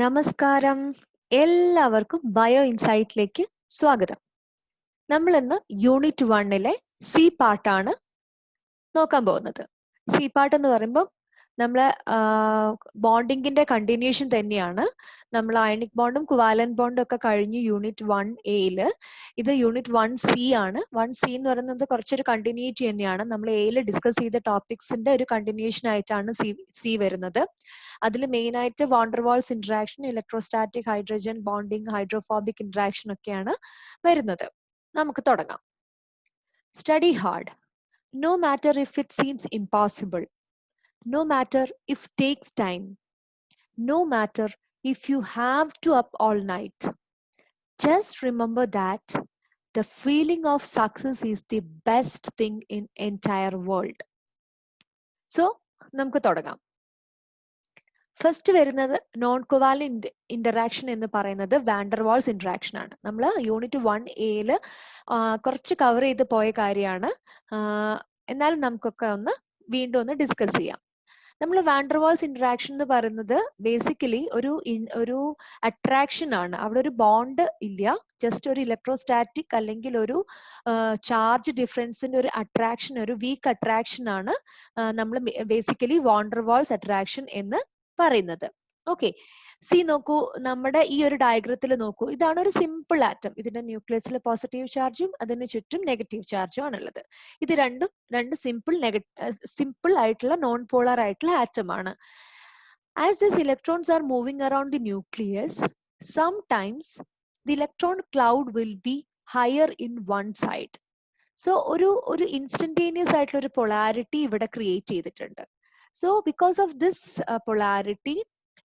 നമസ്കാരം. എല്ലാവർക്കും ബയോ ഇൻസൈറ്റിലേക്ക് സ്വാഗതം. നമ്മൾ ഇന്ന് യൂണിറ്റ് 1-ലെ സി പാർട്ടാണ് നോക്കാൻ പോകുന്നത്. സി പാർട്ട് എന്ന് പറയുമ്പോൾ നമ്മളെ ബോണ്ടിങ്ങിന്റെ കണ്ടിന്യൂഷൻ തന്നെയാണ്. നമ്മൾ അയണിക് ബോണ്ടും കുവാലന്റ് ബോണ്ടും ഒക്കെ കഴിഞ്ഞു യൂണിറ്റ് 1A-ല്. ഇത് യൂണിറ്റ് 1C ആണ്. 1C എന്ന് പറയുന്നത് കുറച്ചൊരു കണ്ടിന്യൂറ്റി തന്നെയാണ്. നമ്മൾ എയിൽ ഡിസ്കസ് ചെയ്ത ടോപ്പിക്സിന്റെ ഒരു കണ്ടിന്യൂഷൻ ആയിട്ടാണ് സി വരുന്നത്. അതിൽ മെയിൻ ആയിട്ട് van der Waals interaction, electrostatic hydrogen bonding, hydrophobic interaction ഒക്കെയാണ് വരുന്നത്. നമുക്ക് തുടങ്ങാം. Study hard. No matter if it seems impossible, no matter if takes time, no matter if you have to up all night, just remember that the feeling of success is the best thing in entire world. So, നമുക്ക് തുടങ്ങാം. First വരുന്നത് non covalent interaction എന്ന് പറയുന്നത് van der Waals interaction ആണ്. നമ്മൾ unit 1A-ല് കുറച്ച് cover ചെയ്ത് പോയ കാര്യമാണ്. എന്നാലും നമുക്കൊക്കെ വീണ്ടും ഒന്ന് ഡിസ്കസ് ചെയ്യാം. നമ്മൾ വാൻഡർവാൾസ് ഇന്ററാക്ഷൻ എന്ന് പറയുന്നത് ബേസിക്കലി ഒരു അട്രാക്ഷൻ ആണ്. അവിടെ ഒരു ബോണ്ട് ഇല്ല, ജസ്റ്റ് ഒരു ഇലക്ട്രോസ്റ്റാറ്റിക് അല്ലെങ്കിൽ ഒരു ചാർജ് ഡിഫറൻസിന്റെ ഒരു അട്രാക്ഷൻ, ഒരു വീക്ക് അട്രാക്ഷൻ ആണ് നമ്മൾ ബേസിക്കലി വാൻഡർവാൾസ് അട്രാക്ഷൻ എന്ന് പറയുന്നത്. ഓക്കെ, സി നോക്കൂ, നമ്മുടെ ഈ ഒരു ഡയഗ്രത്തിൽ നോക്കൂ, ഇതാണ് ഒരു സിമ്പിൾ ആറ്റം. ഇതിന്റെ ന്യൂക്ലിയസിൽ പോസിറ്റീവ് ചാർജും അതിന് ചുറ്റും നെഗറ്റീവ് ചാർജും ആണുള്ളത്. ഇത് രണ്ട് സിമ്പിൾ ആയിട്ടുള്ള നോൺ പോളർ ആയിട്ടുള്ള ആറ്റം ആണ്. As these electrons are moving around the nucleus, sometimes the electron cloud will be higher in one side. So ഒരു ഇൻസ്റ്റന്റേനിയസ് ആയിട്ടുള്ള ഒരു പൊളാരിറ്റി ഇവിടെ ക്രിയേറ്റ് ചെയ്തിട്ടുണ്ട്. So because of this polarity,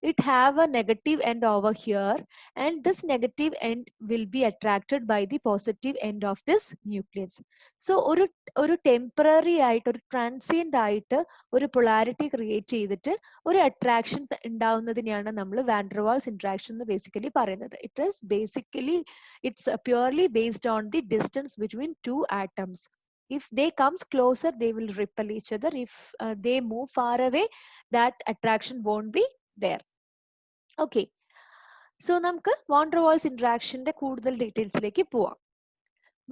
it have a negative end over here, and this negative end will be attracted by the positive end of this nucleus. So ഒരു temporary ആയിട്ട്, ഒരു transient ആയിട്ട് ഒരു polarity create ചെയ്തിട്ട് ഒരു attraction ഉണ്ടാവുന്നതിനെയാണ് നമ്മൾ van der Waals interaction എന്ന് basically പറയുന്നത്. It's purely based on the distance between two atoms. If they comes closer, they will repel each other. If they move far away, that attraction won't be there. Okay, so നമുക്ക് van der Waals ഇന്ററാക്ഷന്റെ കൂടുതൽ ഡീറ്റെയിൽസിലേക്ക് പോവാം.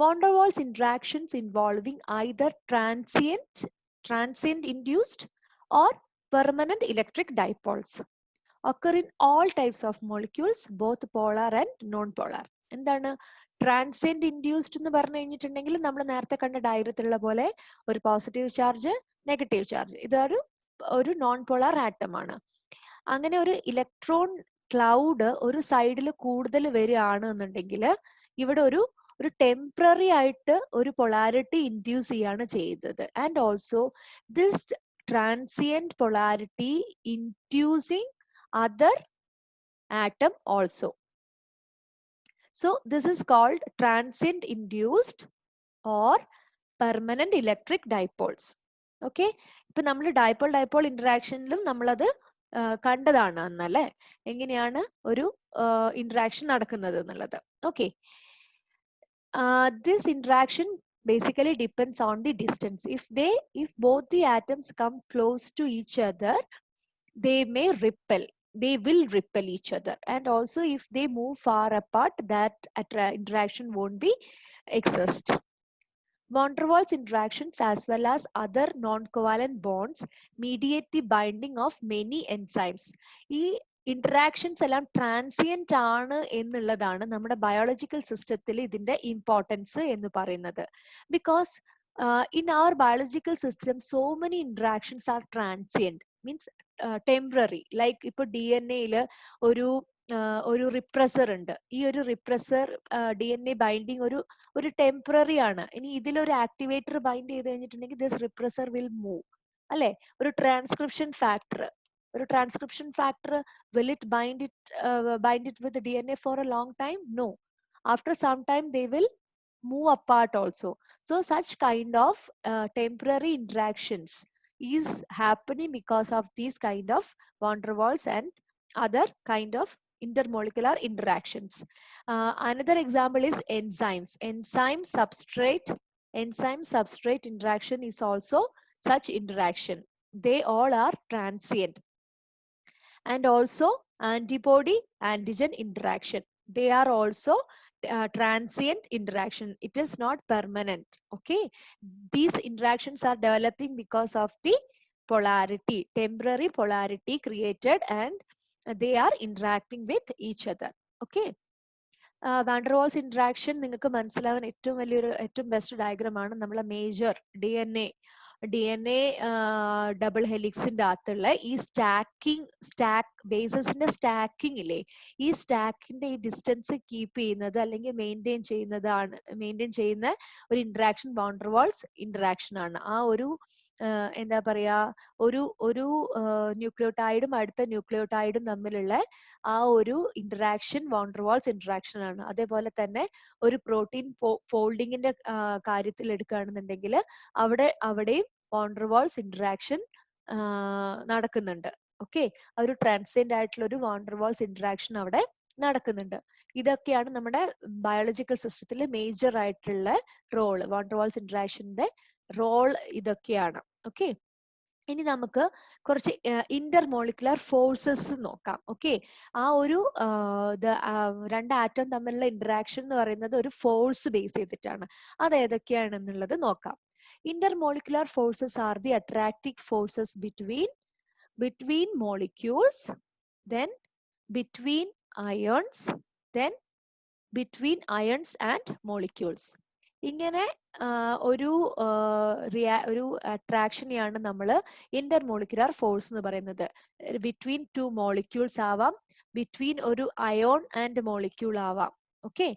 Van der Waals interactions involving either transient induced or permanent electric dipoles occur in all types of molecules, both polar and non-polar. എന്താണ് transient induced എന്ന് പറഞ്ഞു കഴിഞ്ഞിട്ടുണ്ടെങ്കിൽ നമ്മൾ നേരത്തെ കണ്ട ഡയഗ്രത്തിലുള്ള പോലെ ഒരു പോസിറ്റീവ് ചാർജ്, നെഗറ്റീവ് ചാർജ്, ഇതൊരു നോൺ പോളാർ ആറ്റം ആണ്. അങ്ങനെ ഒരു ഇലക്ട്രോൺ ക്ലൗഡ് ഒരു സൈഡിൽ കൂടുതൽ വരികയാണ് എന്നുണ്ടെങ്കിൽ ഇവിടെ ഒരു ടെമ്പററി ആയിട്ട് ഒരു പൊളാരിറ്റി ഇൻഡ്യൂസ് ചെയ്യാണ് ചെയ്തത്. And also this transient polarity inducing other atom also. So this is called transient induced or permanent electric dipoles. Okay, ഇപ്പൊ നമ്മൾ ഡൈപോൾ ഇന്ററാക്ഷനിലും നമ്മളത് കണ്ടതാണ് എന്നല്ലേ, എങ്ങനെയാണ് ഒരു ഇന്ററാക്ഷൻ നടക്കുന്നത് എന്നുള്ളത്. Okay, this interaction basically depends on the distance. If both the atoms come close to each other, they will repel each other, and also if they move far apart, that interaction won't be exist. Van der Waals interactions as well as other non-covalent bonds mediate the binding of many enzymes. ഈ interactions എല്ലാം transient ആണ് എന്നുള്ളതാണ് നമ്മുടെ biological സിസ്റ്റത്തിൽ ഇതിന്റെ importance എന്ന് പറയുന്നത്. Because in our biological system, so many interactions are transient, means temporary. Like ഇപ്പൊ DNA-ല് ഒരു റിപ്രസർ ഉണ്ട്. ഈ ഒരു റിപ്രസർ DNA ബൈൻഡിങ് ഒരു ടെമ്പററി ആണ്. ഇനി ഇതിലൊരു ആക്ടിവേറ്റർ ബൈൻഡ് ചെയ്ത് കഴിഞ്ഞിട്ടുണ്ടെങ്കിൽ ദിസ് റിപ്രസർ വിൽ മൂവ്, അല്ലെ? ഒരു transcription factor will it bind it with the DNA for a long time? No. After some time they will move apart also. So such kind of temporary interactions is happening because of these kind of van der Waals and other kind of intermolecular interactions. Another example is enzymes. Enzyme substrate interaction is also such interaction. They all are transient. and also antibody antigen interaction. They are also transient interaction. It is not permanent. Okay, these interactions are developing because of the polarity, temporary polarity created, and they are interacting with each other. Okay, van der Waals interaction നിങ്ങൾക്ക് മനസ്സിലാവാൻ ഏറ്റവും വലിയൊരു ഏറ്റവും best diagram ആണ് നമ്മളെ major D N A double ഹെലിക്സിന്റെ അകത്തുള്ള ഈ സ്റ്റാക്ക് ബേസസിന്റെ സ്റ്റാക്കിംഗ് ഇല്ലേ, ഈ സ്റ്റാക്കിന്റെ ഈ ഡിസ്റ്റൻസ് കീപ്പ് ചെയ്യുന്നത് അല്ലെങ്കിൽ മെയിൻറ്റെയിൻ ചെയ്യുന്ന ഒരു ഇന്ററാക്ഷൻ വാൻഡർവാൾസ് ഇന്ററാക്ഷൻ ആണ്. ആ ഒരു എന്താ പറയാ, ഒരു ന്യൂക്ലിയോടൈഡും അടുത്ത ന്യൂക്ലിയോടൈഡും തമ്മിലുള്ള ആ ഒരു ഇന്ററാക്ഷൻ വാൻഡർവാൾസ് ഇന്ററാക്ഷൻ ആണ്. അതേപോലെ തന്നെ ഒരു പ്രോട്ടീൻ ഫോൾഡിങ്ങിന്റെ കാര്യത്തിൽ എടുക്കുകയാണെന്നുണ്ടെങ്കിൽ അവിടെയും വാൻഡർവാൾസ് ഇന്ററാക്ഷൻ നടക്കുന്നുണ്ട്. ഓക്കെ, ഒരു ട്രാൻസിയന്റ് ആയിട്ടുള്ള ഒരു വാൻഡർവാൾസ് ഇന്ററാക്ഷൻ അവിടെ നടക്കുന്നുണ്ട്. ഇതൊക്കെയാണ് നമ്മുടെ ബയോളജിക്കൽ സിസ്റ്റത്തിൽ മേജർ ആയിട്ടുള്ള റോള്. വാൻഡർവാൾസ് ഇന്ററാക്ഷന്റെ റോൾ ഇതൊക്കെയാണ്. ഓക്കെ, ഇനി നമുക്ക് കുറച്ച് ഇന്റർമോളിക്കുലർ ഫോഴ്സസ് നോക്കാം. ഓക്കെ, ആ ഒരു രണ്ട് ആറ്റം തമ്മിലുള്ള ഇന്ററാക്ഷൻ എന്ന് പറയുന്നത് ഒരു ഫോഴ്സ് ബേസ് ചെയ്തിട്ടാണ്. അത് ഏതൊക്കെയാണെന്നുള്ളത് നോക്കാം. Intermolecular forces are the attractive forces between molecules, then between ions, then between ions and molecules. ഇങ്ങനെ ഒരു അട്രാക്ഷനെയാണ് നമ്മൾ ഇന്റർമോളിക്കുലർ ഫോഴ്സ് എന്ന് പറയുന്നത്. ബിറ്റ്വീൻ ടു മോളിക്യൂൾസ് ആവാം, ബിറ്റ്വീൻ ഒരു അയോൺ ആൻഡ് മോളിക്യൂൾ ആവാം. ഓക്കെ,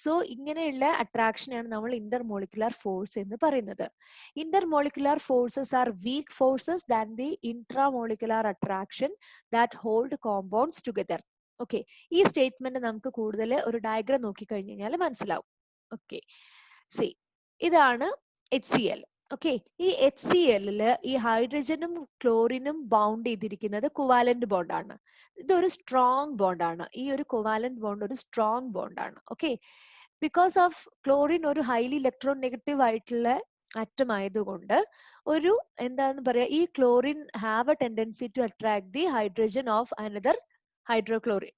സോ ഇങ്ങനെയുള്ള അട്രാക്ഷനെയാണ് നമ്മൾ ഇന്റർമോളിക്കുലർ ഫോഴ്സ് എന്ന് പറയുന്നത്. Intermolecular forces are weak forces than the intramolecular attraction that hold compounds together. Okay, ഈ സ്റ്റേറ്റ്മെന്റ് നമുക്ക് കൂടുതൽ ഒരു ഡയഗ്രാം നോക്കിക്കഴിഞ്ഞ് കഴിഞ്ഞാൽ മനസ്സിലാവും. ഓക്കെ, സി ഇതാണ് HCl. ഓക്കെ, ഈ HCl ഈ ഹൈഡ്രജനും ക്ലോറിനും ബൗണ്ട് ചെയ്തിരിക്കുന്നത് കുവാലന്റ് ബോണ്ടാണ്. ഇതൊരു സ്ട്രോങ് ബോണ്ടാണ്. ഈ ഒരു കുവാലന്റ് ബോണ്ട് ഒരു സ്ട്രോങ് ബോണ്ടാണ്. ഓക്കെ, ബിക്കോസ് ഓഫ് ക്ലോറിൻ ഒരു ഹൈലി ഇലക്ട്രോൺ നെഗറ്റീവ് ആയിട്ടുള്ള ആറ്റം ആയതുകൊണ്ട് ഒരു എന്താന്ന് പറയാ, ഈ chlorine have a tendency to attract the hydrogen of another hydrochlorine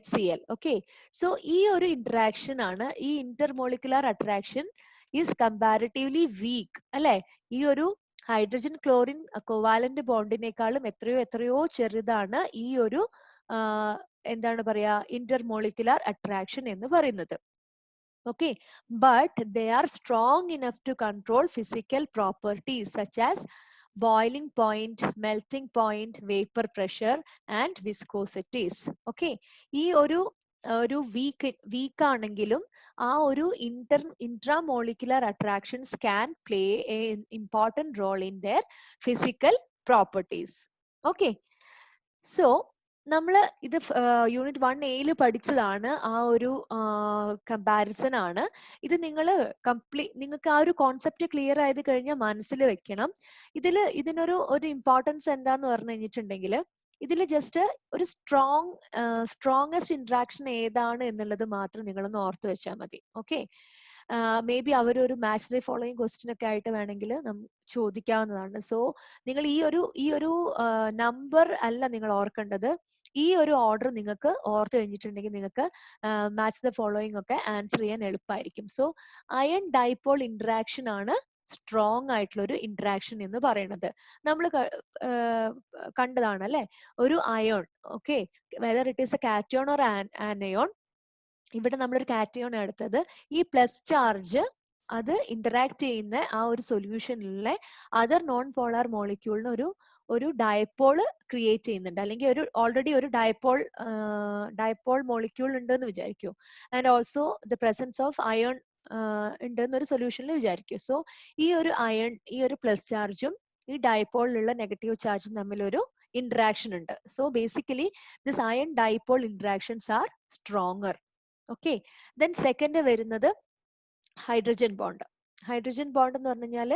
HCl. Okay, so ഈ ഒരു ഇന്ററാക്ഷൻ ആണ്, ഈ intermolecular attraction is comparatively weak അല്ലെ. ഈ ഒരു ഹൈഡ്രജൻ ക്ലോറിൻ കോവാലന്റ് ബോണ്ടിനേക്കാളും എത്രയോ ചെറുതാണ് ഈ ഒരു എന്താണ് പറയാ ഇന്റർമോളിക്കുലർ അട്രാക്ഷൻ എന്ന് പറയുന്നത്. Okay, but they are strong enough to control physical properties such as boiling point, melting point, vapor pressure and viscosities. Okay, ഈ ഒരു വീക്ക് ആണെങ്കിലും ആ ഒരു intramolecular attractions can play an important role in their physical properties. Okay, so നമ്മൾ ഇത് unit 1A പഠിച്ചതാണ്. ആ ഒരു കമ്പാരിസൺ ആണ് ഇത്. നിങ്ങൾക്ക് ആ ഒരു കോൺസെപ്റ്റ് ക്ലിയർ ആയത് കഴിഞ്ഞാൽ മനസ്സിൽ വെക്കണം. ഇതിനൊരു ഇമ്പോർട്ടൻസ് എന്താന്ന് പറഞ്ഞു കഴിഞ്ഞിട്ടുണ്ടെങ്കിൽ, ഇതിൽ ജസ്റ്റ് ഒരു സ്ട്രോങ്ങസ്റ്റ് ഇന്ററാക്ഷൻ ഏതാണ് എന്നുള്ളത് മാത്രം നിങ്ങളൊന്ന് ഓർത്ത് വെച്ചാൽ മതി. ഓക്കെ, മേ ബി അവരൊരു മാച്ച് ദ ഫോളോയിങ് ക്വസ്റ്റ്യൻ ഒക്കെ ആയിട്ട് വേണമെങ്കിൽ ചോദിക്കാവുന്നതാണ്. സോ നിങ്ങൾ ഈ ഒരു നമ്പർ അല്ല നിങ്ങൾ ഓർക്കേണ്ടത്, ഈ ഒരു ഓർഡർ നിങ്ങൾക്ക് ഓർത്ത് കഴിഞ്ഞിട്ടുണ്ടെങ്കിൽ നിങ്ങൾക്ക് മാച്ച് ദ ഫോളോയിങ് ഒക്കെ ആൻസർ ചെയ്യാൻ എളുപ്പമായിരിക്കും. സോ അയൺ ഡൈപോൾ ഇന്ററാക്ഷൻ ആണ് സ്ട്രോങ് ആയിട്ടുള്ള ഒരു ഇന്ററാക്ഷൻ എന്ന് പറയുന്നത്. നമ്മൾ കണ്ടതാണ് അല്ലെ, ഒരു ion. Okay, whether it is A cation or anion. ഇവിടെ നമ്മളൊരു കാറ്റയോൺ എടുത്തത്, ഈ പ്ലസ് ചാർജ് അത് ഇന്ററാക്ട് ചെയ്യുന്ന ആ ഒരു സൊല്യൂഷനിലെ അതർ നോൺ പോളാർ മോളിക്യൂളിന് ഒരു ഡയപോൾ ക്രിയേറ്റ് ചെയ്യുന്നുണ്ട്, അല്ലെങ്കിൽ ഓൾറെഡി ഒരു ഡയപോൾ മോളിക്യൂൾ ഉണ്ടെന്ന് വിചാരിക്കൂ. And also the presence of ion ഉണ്ടെന്നൊരു സൊല്യൂഷനിൽ വിചാരിക്കൂ. സോ ഈ ഒരു പ്ലസ് ചാർജും ഈ ഡയപോളിലുള്ള നെഗറ്റീവ് ചാർജും തമ്മിലൊരു interaction ഉണ്ട്. So basically this ion dipole interactions are stronger. Okay, then second വരുന്നത് ഹൈഡ്രജൻ ബോണ്ട്. ഹൈഡ്രജൻ ബോണ്ട് എന്ന് പറഞ്ഞു കഴിഞ്ഞാൽ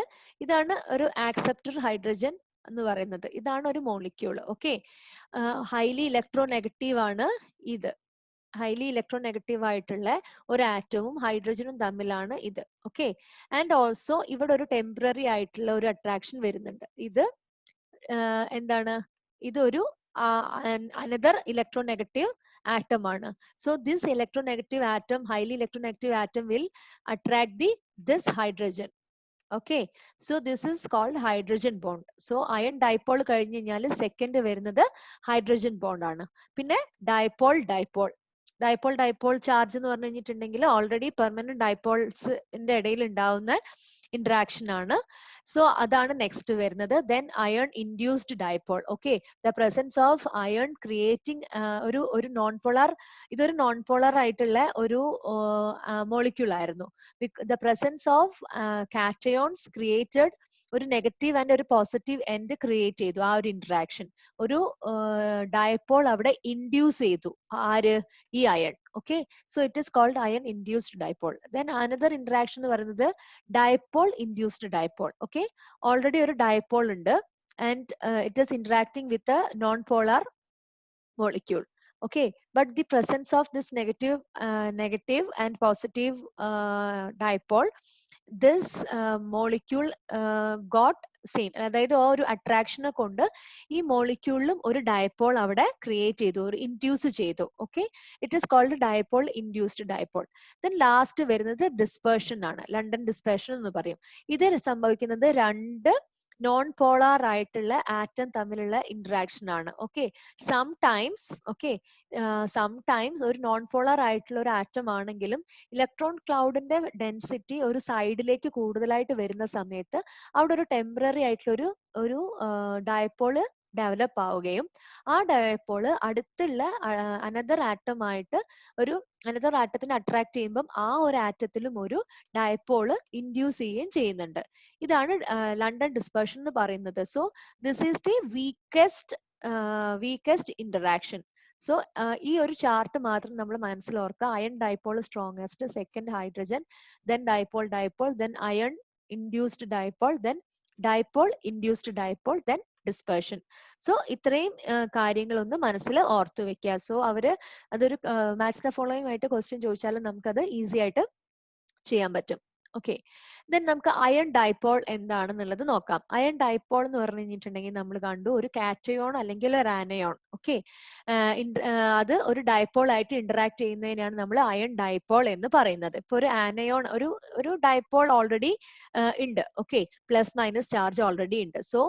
ഇതാണ് ഒരു ആക്സെപ്റ്റർ ഹൈഡ്രജൻ എന്ന് പറയുന്നത്. ഇതാണ് ഒരു മോളിക്യൂൾ. ഓക്കെ, ഹൈലി ഇലക്ട്രോനെഗറ്റീവ് ആണ് ഇത്. ഹൈലി ഇലക്ട്രോനെഗറ്റീവ് ആയിട്ടുള്ള ഒരു ആറ്റവും ഹൈഡ്രജനും തമ്മിലാണ് ഇത്. ഓക്കെ, ആൻഡ് ഓൾസോ ഇവിടെ ഒരു ടെമ്പററി ആയിട്ടുള്ള ഒരു അട്രാക്ഷൻ വരുന്നുണ്ട്. ഇത് എന്താണ്, ഇതൊരു another electronegative atom ആണ്. So this electronegative atom, highly electronegative atom will attract this hydrogen. Okay, so this is called hydrogen bond. So iron dipole കഴിഞ്ഞ് കഴിഞ്ഞാൽ സെക്കൻഡ് വരുന്നത് ഹൈഡ്രജൻ ബോണ്ട് ആണ്. പിന്നെ ഡൈപോൾ ഡൈപോൾ ചാർജ് എന്ന് പറഞ്ഞു കഴിഞ്ഞിട്ടുണ്ടെങ്കിൽ ഓൾറെഡി പെർമനന്റ് ഡൈപോൾസിന്റെ ഇടയിൽ ഉണ്ടാവുന്ന interaction ആണ്. So അതാണ് നെക്സ്റ്റ് വരുന്നത്. Then iron induced dipole. Okay, the presence of iron creating ഒരു നോൺ പോളാർ, ഇതൊരു നോൺ പോളാർ ആയിട്ടുള്ള ഒരു മോളിക്യൂൾ ആയിരുന്നു. The presence of cations created ഒരു നെഗറ്റീവ് ആൻഡ് ഒരു പോസിറ്റീവ് എൻഡ് ക്രിയേറ്റ് ചെയ്തു. ആ ഒരു ഇന്ററാക്ഷൻ ഒരു ഡയപോൾ അവിടെ ഇൻഡ്യൂസ് ചെയ്തു. ആര്? ഈ ion. Okay, so it is called ion induced dipole. Then another interaction എന്ന് പറയുന്നത് dipole induced dipole. Okay, already ഒരു ഡയപോൾ ഉണ്ട് and it is interacting with a non polar molecule. Okay, but the presence of this negative and positive dipole, this molecule got same, അതായത് ആ ഒരു അട്രാക്ഷനെ കൊണ്ട് ഈ മോളിക്യൂളിലും ഒരു ഡയപോൾ അവിടെ ക്രിയേറ്റ് ചെയ്തു, ഒരു ഇൻഡ്യൂസ് ചെയ്തു. Okay, it is called dipole induced dipole. Then last വരുന്നത് ഡിസ്പേർഷൻ ആണ്, ലണ്ടൻ ഡിസ്പേർഷൻ എന്ന് പറയും. ഇത് സംഭവിക്കുന്നത് രണ്ട് നോൺ പോളാർ ആയിട്ടുള്ള ആറ്റം തമ്മിലുള്ള ഇന്ററാക്ഷൻ ആണ്. ഓക്കെ, സംടൈംസ് ഒരു നോൺ പോളാർ ആയിട്ടുള്ള ഒരു ആറ്റം ആണെങ്കിലും ഇലക്ട്രോൺ ക്ലൗഡിന്റെ ഡെൻസിറ്റി ഒരു സൈഡിലേക്ക് കൂടുതലായിട്ട് വരുന്ന സമയത്ത് അവിടെ ഒരു ടെമ്പററി ആയിട്ടുള്ള ഒരു ഡയപോള് ഡെവലപ്പ് ആവുകയും ആ ഡയപോള് അടുത്തുള്ള അനദർ ആറ്റത്തിനെ അട്രാക്ട് ചെയ്യുമ്പം ആ ഒരു ആറ്റത്തിലും ഒരു ഡയപോള് ഇൻഡ്യൂസ് ചെയ്യുകയും ചെയ്യുന്നുണ്ട്. ഇതാണ് ലണ്ടൻ ഡിസ്പേർഷൻ എന്ന് പറയുന്നത്. So this is the weakest interaction. So ഈ ഒരു ചാർട്ട് മാത്രം നമ്മൾ മനസ്സിൽ ഓർക്കുക. Iron dipole strongest, second hydrogen, then dipole, then iron induced dipole, then dipole induced dipole, then dispersion. So ഇത്രയും കാര്യങ്ങളൊന്ന് മനസ്സിൽ ഓർത്തു വെക്കുക. സോ അതൊരു മാച്ച് ദ ഫോളോയിങ് ആയിട്ട് ക്വസ്റ്റ്യൻ ചോദിച്ചാലും നമുക്കത് ഈസി ആയിട്ട് ചെയ്യാൻ പറ്റും. ഓക്കെ, ദെൻ നമുക്ക് അയൺ ഡൈപോൾ എന്താണെന്നുള്ളത് നോക്കാം. അയൺ ഡൈപോൾ എന്ന് പറഞ്ഞു കഴിഞ്ഞിട്ടുണ്ടെങ്കിൽ നമ്മൾ കണ്ടു ഒരു കാറ്റയോൺ അല്ലെങ്കിൽ ഒരു ആനയോൺ. ഓക്കെ, അത് ഒരു ഡൈപോൾ ആയിട്ട് ഇന്ററാക്ട് ചെയ്യുന്നതിനാണ് നമ്മൾ അയൺ ഡൈപോൾ എന്ന് പറയുന്നത്. ഇപ്പൊ ഒരു ആനയോൺ ഒരു ഡൈപോൾ ഓൾറെഡി ഉണ്ട്. Okay, plus minus charge already ഉണ്ട്. സോ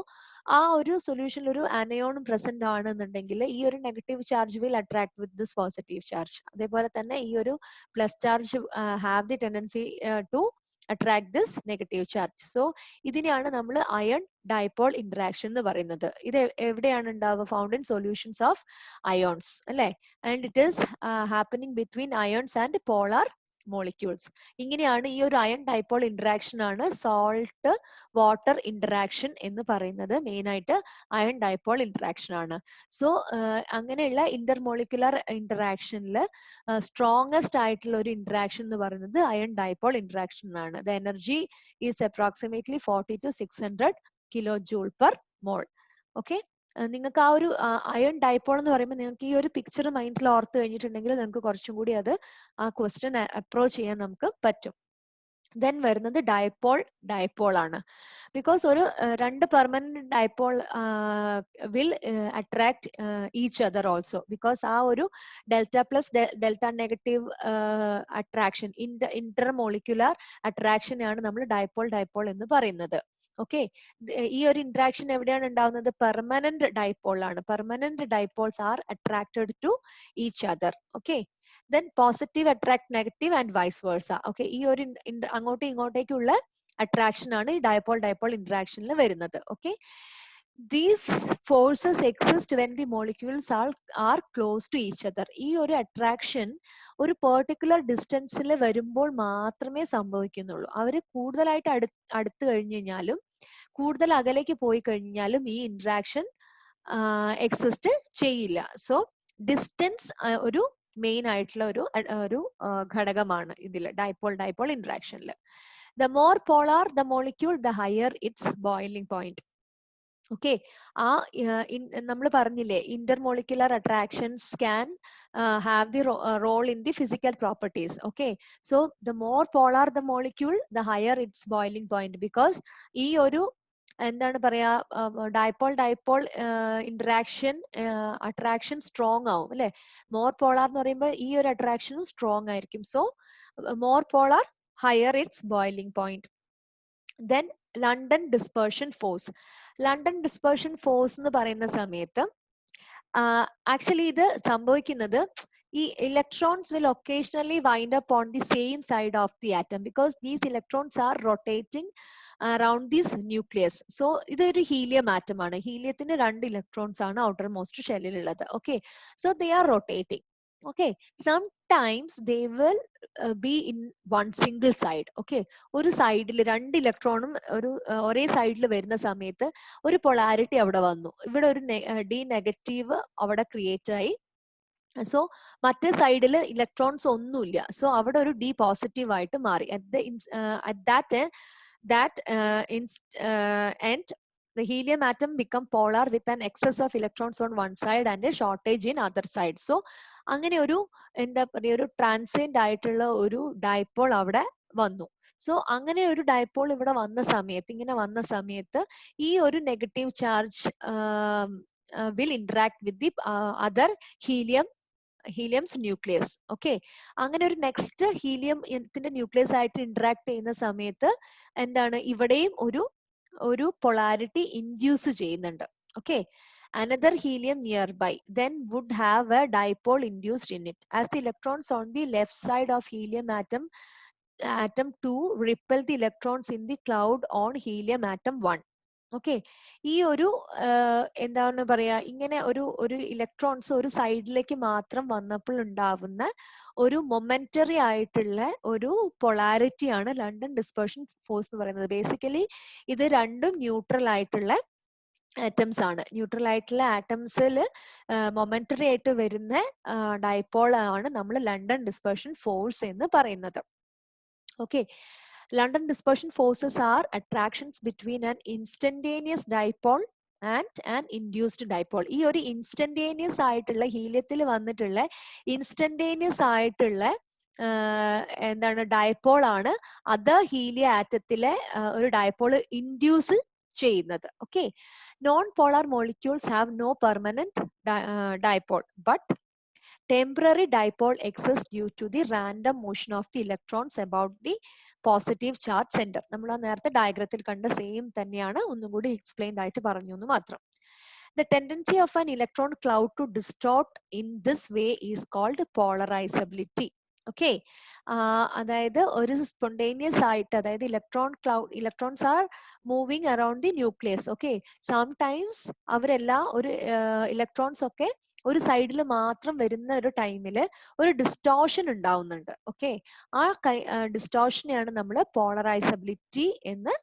ആ ഒരു സൊല്യൂഷനിൽ ഒരു ആനയോൺ പ്രസന്റ് ആണെന്നുണ്ടെങ്കിൽ ഈ ഒരു negative charge will attract with this positive charge. അതേപോലെ തന്നെ ഈ ഒരു plus charge have the tendency to attract this negative charge. So ഇതിനെയാണ് നമ്മൾ അയൺ ഡൈപോൾ ഇന്ററാക്ഷൻ എന്ന് പറയുന്നത്. ഇത് എവിടെയാണ് ഉണ്ടാവുക? Found in solutions of ions അല്ലെ, and it is happening between ions and polar molecules. ഇങ്ങനെയാണ് ഈ ഒരു അയൺ ഡൈപോൾ ഇന്ററാക്ഷൻ ആണ് സോൾട്ട് വാട്ടർ ഇന്ററാക്ഷൻ എന്ന് പറയുന്നത്. മെയിൻ ആയിട്ട് അയൺ ഡൈപോൾ ഇന്ററാക്ഷൻ ആണ്. സോ അങ്ങനെയുള്ള ഇന്റർമോളിക്കുലർ ഇന്ററാക്ഷനിൽ സ്ട്രോങ്ങസ്റ്റ് ആയിട്ടുള്ള ഒരു ഇന്ററാക്ഷൻ എന്ന് പറയുന്നത് അയൺ ഡൈപോൾ ഇന്ററാക്ഷൻ ആണ്. The energy is approximately 40 to 600 kJ/mol. Okay, നിങ്ങൾക്ക് ആ ഒരു അയൺ ഡൈപോൾ എന്ന് പറയുമ്പോൾ നിങ്ങൾക്ക് ഈ ഒരു പിക്ചർ മൈൻഡിൽ ഓർത്ത് കഴിഞ്ഞിട്ടുണ്ടെങ്കിൽ നിങ്ങൾക്ക് കുറച്ചും കൂടി അത് ആ ക്വസ്റ്റ്യൻ അപ്രോച്ച് ചെയ്യാൻ നമുക്ക് പറ്റും. ദെൻ വരുന്നത് ഡൈപോൾ ആണ്. ബിക്കോസ് ഒരു രണ്ട് permanent dipole will attract each other also. Because ആ ഒരു delta plus delta negative attraction, intermolecular അട്രാക്ഷനെയാണ് നമ്മൾ ഡൈപോൾ എന്ന് പറയുന്നത്. ഓക്കെ, ഈ ഒരു ഇന്ററാക്ഷൻ എവിടെയാണ് ഉണ്ടാവുന്നത്? പെർമനന്റ് ഡൈപോൾ ആണ്. Permanent dipoles are attracted to each other. Okay, then positive attract negative and vice versa. Okay, ഈ ഒരു അങ്ങോട്ടും ഇങ്ങോട്ടേക്കുള്ള അട്രാക്ഷൻ ആണ് ഈ ഡൈപോൾ ഇന്ററാക്ഷനിൽ വരുന്നത്. Okay, these forces exist when the molecules are close to each other. ഈ ഒരു attraction ഒരു particular ഡിസ്റ്റൻസിൽ വരുമ്പോൾ മാത്രമേ സംഭവിക്കുന്നുള്ളൂ. അവർ കൂടുതലായിട്ട് അടുത്ത് കഴിഞ്ഞു കഴിഞ്ഞാലും കൂടുതൽ അകലേക്ക് പോയി കഴിഞ്ഞാലും ഈ ഇന്ററാക്ഷൻ എക്സിസ്റ്റ് ചെയ്യില്ല. സോ ഡിസ്റ്റൻസ് ഒരു മെയിൻ ആയിട്ടുള്ള ഒരു ഘടകമാണ് ഇതിൽ dipole ഇന്ററാക്ഷനിൽ. The more polar the molecule, the higher its boiling point. Okay, ആ നമ്മൾ പറഞ്ഞില്ലേ intermolecular attractions can have the role in the physical properties. Okay, so the more polar the molecule, the higher its boiling point. Because ഈ ഒരു എന്താണ് പറയാ, dipole dipole interaction attraction strong ആവും അല്ലെ. More polar എന്ന് പറയുമ്പോൾ ഈ ഒരു അട്രാക്ഷനും സ്ട്രോങ് ആയിരിക്കും. So more polar higher its boiling point. Then London dispersion force. London dispersion force എന്ന് പറയുന്ന സമയത്ത് ആക്ച്വലി ഇത് സംഭവിക്കുന്നത് ഈ electrons will occasionally wind up on the same side of the atom because these electrons are rotating around this nucleus. So ഇതൊരു helium atom ആണ്. ഹീലിയത്തിന് 2 electrons ആണ് outer most ഷെല്ലിൽ ഉള്ളത്. Okay, so they R rotating. Okay, sometimes they will be in one single side. Okay, ഒരു സൈഡിൽ 2 ഇലക്ട്രോണും ഒരേ സൈഡിൽ വരുന്ന സമയത്ത് ഒരു പൊളാരിറ്റി അവിടെ വന്നു. ഇവിടെ ഒരു ഡി നെഗറ്റീവ് അവിടെ ക്രിയേറ്റ് ആയി. സോ മറ്റേ സൈഡിൽ ഇലക്ട്രോൺസ് ഒന്നുമില്ല. സോ അവിടെ ഒരു ഡി പോസിറ്റീവ് ആയിട്ട് മാറി. at that end the helium atom become polar with an excess of electrons on one side and a shortage in other side. So അങ്ങനെ ഒരു എന്താ പറയുക, ഒരു ട്രാൻസിയന്റ് ആയിട്ടുള്ള ഒരു ഡൈപോൾ അവിടെ വന്നു. സോ അങ്ങനെ ഒരു ഡൈപോൾ ഇവിടെ വന്ന സമയത്ത്, ഇങ്ങനെ വന്ന സമയത്ത് ഈ ഒരു negative charge will interact with the other helium's nucleus. Okay, അങ്ങനെ ഒരു നെക്സ്റ്റ് ഹീലിയത്തിന്റെ ന്യൂക്ലിയസ് ആയിട്ട് ഇന്ററാക്ട് ചെയ്യുന്ന സമയത്ത് എന്താണ്, ഇവിടെയും ഒരു പൊളാരിറ്റി ഇൻഡ്യൂസ് ചെയ്യുന്നുണ്ട്. Okay, another helium nearby then would have a dipole induced in it as the electrons on the left side of helium atom 2 repel the electrons in the cloud on helium atom 1. Okay, ഈ ഒരു എന്താണ് പറയാ, ഇങ്ങനെ ഒരു electrons ഒരു സൈഡിലേക്ക് മാത്രം വന്നപ്പോൾ ഉണ്ടാവുന്ന ഒരു മൊമെന്ററി ആയിട്ടുള്ള ഒരു പൊളാരിറ്റിയാണ് ലണ്ടൻ ഡിസ്പെർഷൻ ഫോഴ്സ് എന്ന് പറയുന്നത്. ബേസിക്കലി ഇത് രണ്ടും ന്യൂട്രൽ ആയിട്ടുള്ള ആറ്റംസ് ആണ്. ന്യൂട്രൽ ആയിട്ടുള്ള ആറ്റംസിൽ മൊമെന്ററി ആയിട്ട് വരുന്ന ഡൈപോൾ ആണ് നമ്മൾ ലണ്ടൻ ഡിസ്പെർഷൻ ഫോഴ്സ് എന്ന് പറയുന്നത്. Okay, London dispersion forces are attractions between an instantaneous dipole and an induced dipole. ഈ ഒരു ഇൻസ്റ്റന്റേനിയസ് ആയിട്ടുള്ള ഹീലിയത്തിൽ വന്നിട്ടുള്ള ഇൻസ്റ്റന്റേനിയസ് ആയിട്ടുള്ള എന്താണ് ഡൈപോൾ ആണ് അതർ ഹീലിയ ആറ്റത്തിലെ ഒരു ഡൈപോൾ ഇൻഡ്യൂസ് ചെയ്യുന്നത്. Okay, non polar molecules have no permanent dipole but temporary dipole exists due to the random motion of the electrons about the positive charge center. നമ്മൾ ആ നേരത്തെ ഡയഗ്രത്തിൽ കണ്ട സെയിം തന്നെയാണ്, ഒന്നും കൂടി എക്സ്പ്ലെയിൻഡ് ആയിട്ട് പറഞ്ഞു എന്ന് മാത്രം. The tendency of an electron cloud to distort in this way is called polarizability. Okay, അതായത് ഒരു സ്പോണ്ടേനിയസ് ആയിട്ട്, അതായത് electrons are moving around the nucleus. Okay, sometimes അവരെല്ലാം ഒരു ഇലക്ട്രോൺസ് ഒക്കെ ഒരു സൈഡിൽ മാത്രം വരുന്ന ഒരു ടൈമില് ഒരു ഡിസ്റ്റോർഷൻ ഉണ്ടാവുന്നുണ്ട്. ഓക്കെ, ആ ഡിസ്റ്റോർഷനെയാണ് നമ്മൾ പോളറൈസബിലിറ്റി എന്ന്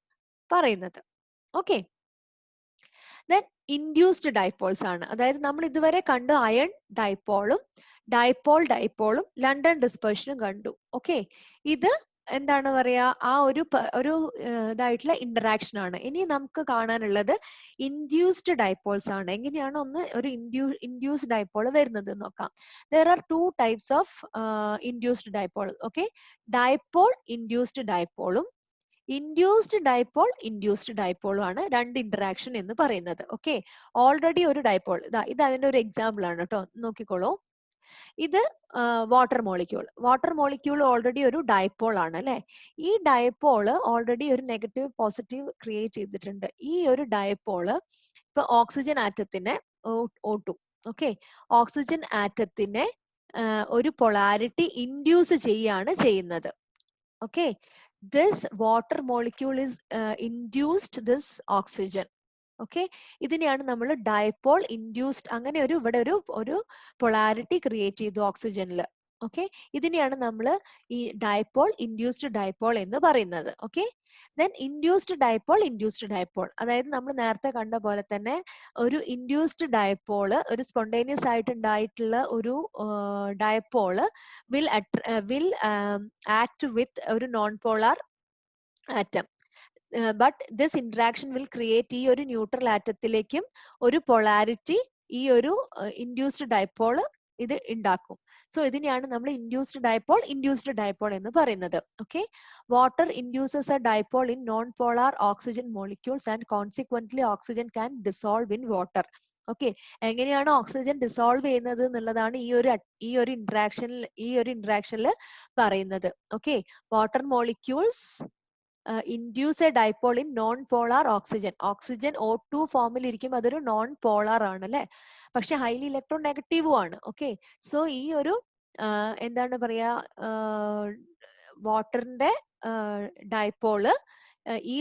പറയുന്നത്. ഓക്കെ, ദെൻ ഇൻഡ്യൂസ്ഡ് ഡൈപോൾസ് ആണ്. അതായത് നമ്മൾ ഇതുവരെ കണ്ടു അയൺ ഡൈപോളും ഡൈപോളും ലണ്ടൻ ഡിസ്പെർഷനും കണ്ടു. ഓക്കെ, ഇത് എന്താണ് പറയാ, ആ ഒരു ഇതായിട്ടുള്ള ഇന്ററാക്ഷൻ ആണ്. ഇനി നമുക്ക് കാണാനുള്ളത് ഇൻഡ്യൂസ്ഡ് ഡൈപോൾസ് ആണ്. എങ്ങനെയാണ് ഒരു ഇൻഡ്യൂസ്ഡ് ഡൈപോൾ വരുന്നത് നോക്കാം. there are 2 types of induced dipole. Okay, dipole induced ഡൈപോളും ഇൻഡ്യൂസ്ഡ് ഡൈപോളും ആണ് 2 ഇന്ററാക്ഷൻ എന്ന് പറയുന്നത്. ഓക്കെ, ഓൾറെഡി ഒരു ഡൈപോൾ, ഇത് അതിന്റെ ഒരു എക്സാമ്പിൾ ആണ് കേട്ടോ, നോക്കിക്കോളൂ. ഇത് വാട്ടർ മോളിക്യൂൾ ഓൾറെഡി ഒരു ഡൈപോൾ ആണ് അല്ലെ. ഈ ഡൈപോള് ഓൾറെഡി ഒരു നെഗറ്റീവ് പോസിറ്റീവ് ക്രിയേറ്റ് ചെയ്തിട്ടുണ്ട്. ഈ ഒരു ഡൈപോള് ഇപ്പൊ ഓക്സിജൻ ആറ്റത്തിനെ O2, ഓക്കെ, ഓക്സിജൻ ആറ്റത്തിനെ ഒരു പൊളാരിറ്റി ഇൻഡ്യൂസ് ചെയ്യാണ് ചെയ്യുന്നത്. Okay, this water molecule is induced this oxygen. Okay, ഇതിനെയാണ് നമ്മൾ ഡൈപോൾ ഇൻഡ്യൂസ്ഡ്, അങ്ങനെ ഇവിടെ ഒരു പൊളാരിറ്റി ക്രിയേറ്റ് ചെയ്തു ഓക്സിജനിൽ. ഓക്കെ, ഇതിനെയാണ് നമ്മൾ ഈ ഡൈപോൾ ഇൻഡ്യൂസ്ഡ് ഡൈപോൾ എന്ന് പറയുന്നത്. ഓക്കെ, ദെൻ ഇൻഡ്യൂസ്ഡ് ഡൈപോൾ അതായത് നമ്മൾ നേരത്തെ കണ്ട പോലെ തന്നെ ഒരു ഇൻഡ്യൂസ്ഡ് ഡൈപോള്, ഒരു സ്പോണ്ടേനിയസ് ആയിട്ട് ഉണ്ടായിട്ടുള്ള ഒരു ഡൈപോള് വിൽ ആക്ട് വിത്ത് ഒരു non polar atom. But this interaction will create ഈ ഒരു ന്യൂട്രൽ ആറ്റത്തിലേക്കും ഒരു പൊളാരിറ്റി ഈ ഒരു ഇൻഡ്യൂസ്ഡ് ഡൈപോള് ഇത് ഉണ്ടാക്കും. സോ ഇതിനെയാണ് നമ്മൾ ഇൻഡ്യൂസ്ഡ് ഡൈപോൾ എന്ന് പറയുന്നത്. Okay, water induces a dipole in non polar oxygen molecules and consequently oxygen can dissolve in water. Okay, എങ്ങനെയാണ് ഓക്സിജൻ ഡിസോൾവ് ചെയ്യുന്നത് എന്നുള്ളതാണ് ഈ ഒരു ഇന്ററാക്ഷനിൽ പറയുന്നത്. Okay, water molecules induce a dipole in non polar oxygen O2 ഫോമിൽ ഇരിക്കും, അതൊരു നോൺ പോളാർ ആണ് അല്ലെ, പക്ഷെ ഹൈലി ഇലക്ട്രോ നെഗറ്റീവും ആണ്. ഓക്കെ, സോ ഈ ഒരു എന്താണ് പറയാ, വാട്ടറിന്റെ ഡൈപോള് ഈ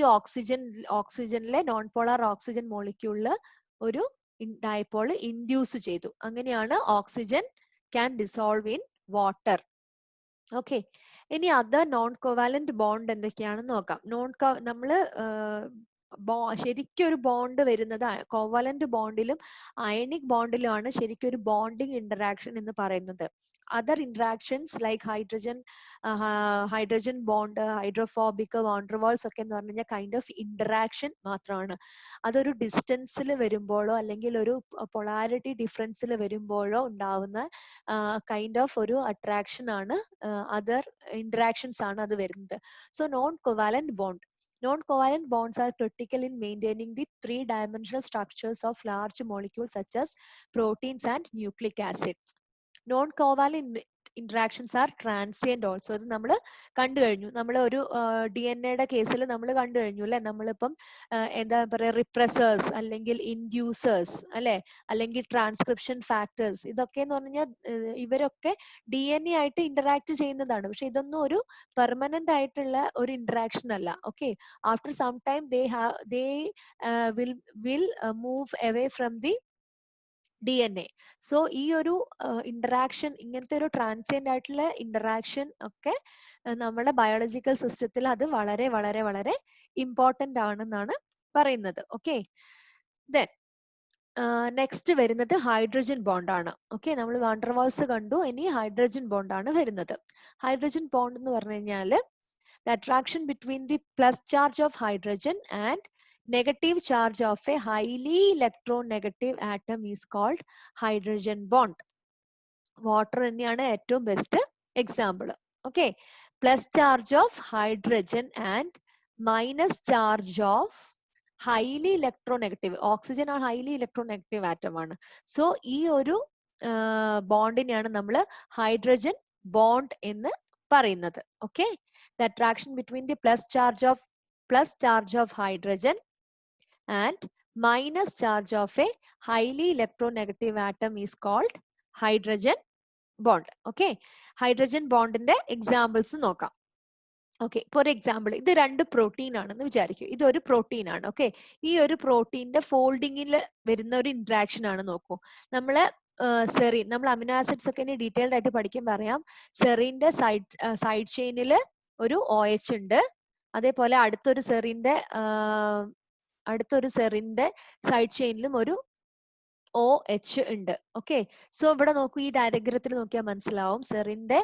ഓക്സിജനിലെ നോൺ പോളാർ ഓക്സിജൻ മോളിക്യൂളില് ഒരു ഡൈപോള് ഇൻഡ്യൂസ് ചെയ്തു. അങ്ങനെയാണ് oxygen can dissolve in water. Okay, ഇനി അതർ നോൺ കോവാലന്റ് ബോണ്ട് എന്തൊക്കെയാണെന്ന് നോക്കാം. നമ്മള് ശരിക്കും ഒരു ബോണ്ട് വരുന്നത് കോവാലന്റ് ബോണ്ടിലും അയണിക് ബോണ്ടിലുമാണ് ശരിക്കും ഒരു ബോണ്ടിങ് ഇന്ററാക്ഷൻ എന്ന് പറയുന്നത്. Other interactions like hydrogen bond, hydrophobic, van der Waals ഒക്കെ എന്ന് പറഞ്ഞു കഴിഞ്ഞാൽ കൈൻഡ് ഓഫ് ഇന്ററാക്ഷൻ മാത്രമാണ്. അതൊരു ഡിസ്റ്റൻസിൽ വരുമ്പോഴോ അല്ലെങ്കിൽ ഒരു പൊളാരിറ്റി ഡിഫറൻസിൽ വരുമ്പോഴോ ഉണ്ടാവുന്ന കൈൻഡ് ഓഫ് ഒരു അട്രാക്ഷൻ ആണ്, അതർ ഇന്ററാക്ഷൻസ് ആണ് അത് വരുന്നത്. So non-covalent bonds are critical in maintaining the three-dimensional structures of large molecules such as proteins and nucleic acids. Non-covalent interactions are transient also. ഇത് നമ്മൾ കണ്ടു കഴിഞ്ഞു. നമ്മൾ ഒരു DNA കേസിൽ നമ്മൾ കണ്ടു കഴിഞ്ഞു അല്ലെ, നമ്മളിപ്പം എന്താ പറയുക, റിപ്രസേഴ്സ് അല്ലെങ്കിൽ ഇൻഡ്യൂസേഴ്സ് അല്ലെ, അല്ലെങ്കിൽ ട്രാൻസ്ക്രിപ്ഷൻ ഫാക്ടേഴ്സ്, ഇതൊക്കെ എന്ന് പറഞ്ഞാൽ ഇവരൊക്കെ DNA ആയിട്ട് ഇന്ററാക്ട് ചെയ്യുന്നതാണ്. പക്ഷെ ഇതൊന്നും ഒരു പെർമനന്റ് ആയിട്ടുള്ള ഒരു ഇന്ററാക്ഷൻ അല്ല. Okay, after some time they will move away from the DNA. So ഈ ഒരു ഇന്ററാക്ഷൻ, ഇങ്ങനത്തെ ഒരു ട്രാൻസിയന്റ് ആയിട്ടുള്ള ഇന്ററാക്ഷൻ ഒക്കെ നമ്മുടെ ബയോളജിക്കൽ സിസ്റ്റത്തിൽ അത് വളരെ വളരെ വളരെ ഇമ്പോർട്ടന്റ് ആണെന്നാണ് പറയുന്നത്. ഓക്കെ, ദെൻ നെക്സ്റ്റ് വരുന്നത് ഹൈഡ്രജൻ ബോണ്ട് ആണ്. ഓക്കെ, നമ്മൾ വാണ്ടർവാൾസ് കണ്ടു, ഇനി ഹൈഡ്രജൻ ബോണ്ട് ആണ് വരുന്നത്. ഹൈഡ്രജൻ ബോണ്ട് എന്ന് പറഞ്ഞു കഴിഞ്ഞാല് the attraction between the plus charge of hydrogen and negative charge of a highly electronegative atom is called hydrogen bond. Water തന്നെയാണ് ഏറ്റവും best example. Okay, plus charge of hydrogen and minus charge of highly electronegative, oxygen ആ highly electronegative atom ആണ്. So ഈ ഒരു ബോണ്ടിനെയാണ് നമ്മൾ hydrogen bond എന്ന് പറയുന്നത്. Okay, the attraction between the plus charge of hydrogen and minus charge of a highly electronegative atom is called hydrogen bond. Okay, hydrogen bondന്റെ examples നോക്കാം. Okay, for example ഇത് രണ്ട് പ്രോട്ടീൻ ആണെന്ന് വിചാരിക്കും. ഇതൊരു പ്രോട്ടീൻ ആണ്. ഓക്കെ, ഈ ഒരു പ്രോട്ടീന്റെ ഫോൾഡിങ്ങിൽ വരുന്ന ഒരു ഇന്ററാക്ഷൻ ആണ്. നോക്കൂ, നമ്മള് സെറീൻ, നമ്മൾ അമിനോ ആസിഡ്സ് ഒക്കെ ഇനി ഡീറ്റെയിൽഡ് ആയിട്ട് പഠിക്കുമ്പോൾ അറിയാം. സെറീന്റെ സൈഡ് ചെയിനിൽ ഒരു OH ഉണ്ട്, അതേപോലെ അടുത്തൊരു സെറിന്റെ സൈഡ് ചെയിനിലും ഒരു OH ഉണ്ട്. ഓക്കെ, സോ ഇവിടെ നോക്കൂ, ഈ ഡയഗ്രത്തിൽ നോക്കിയാൽ മനസ്സിലാവും സെറിന്റെ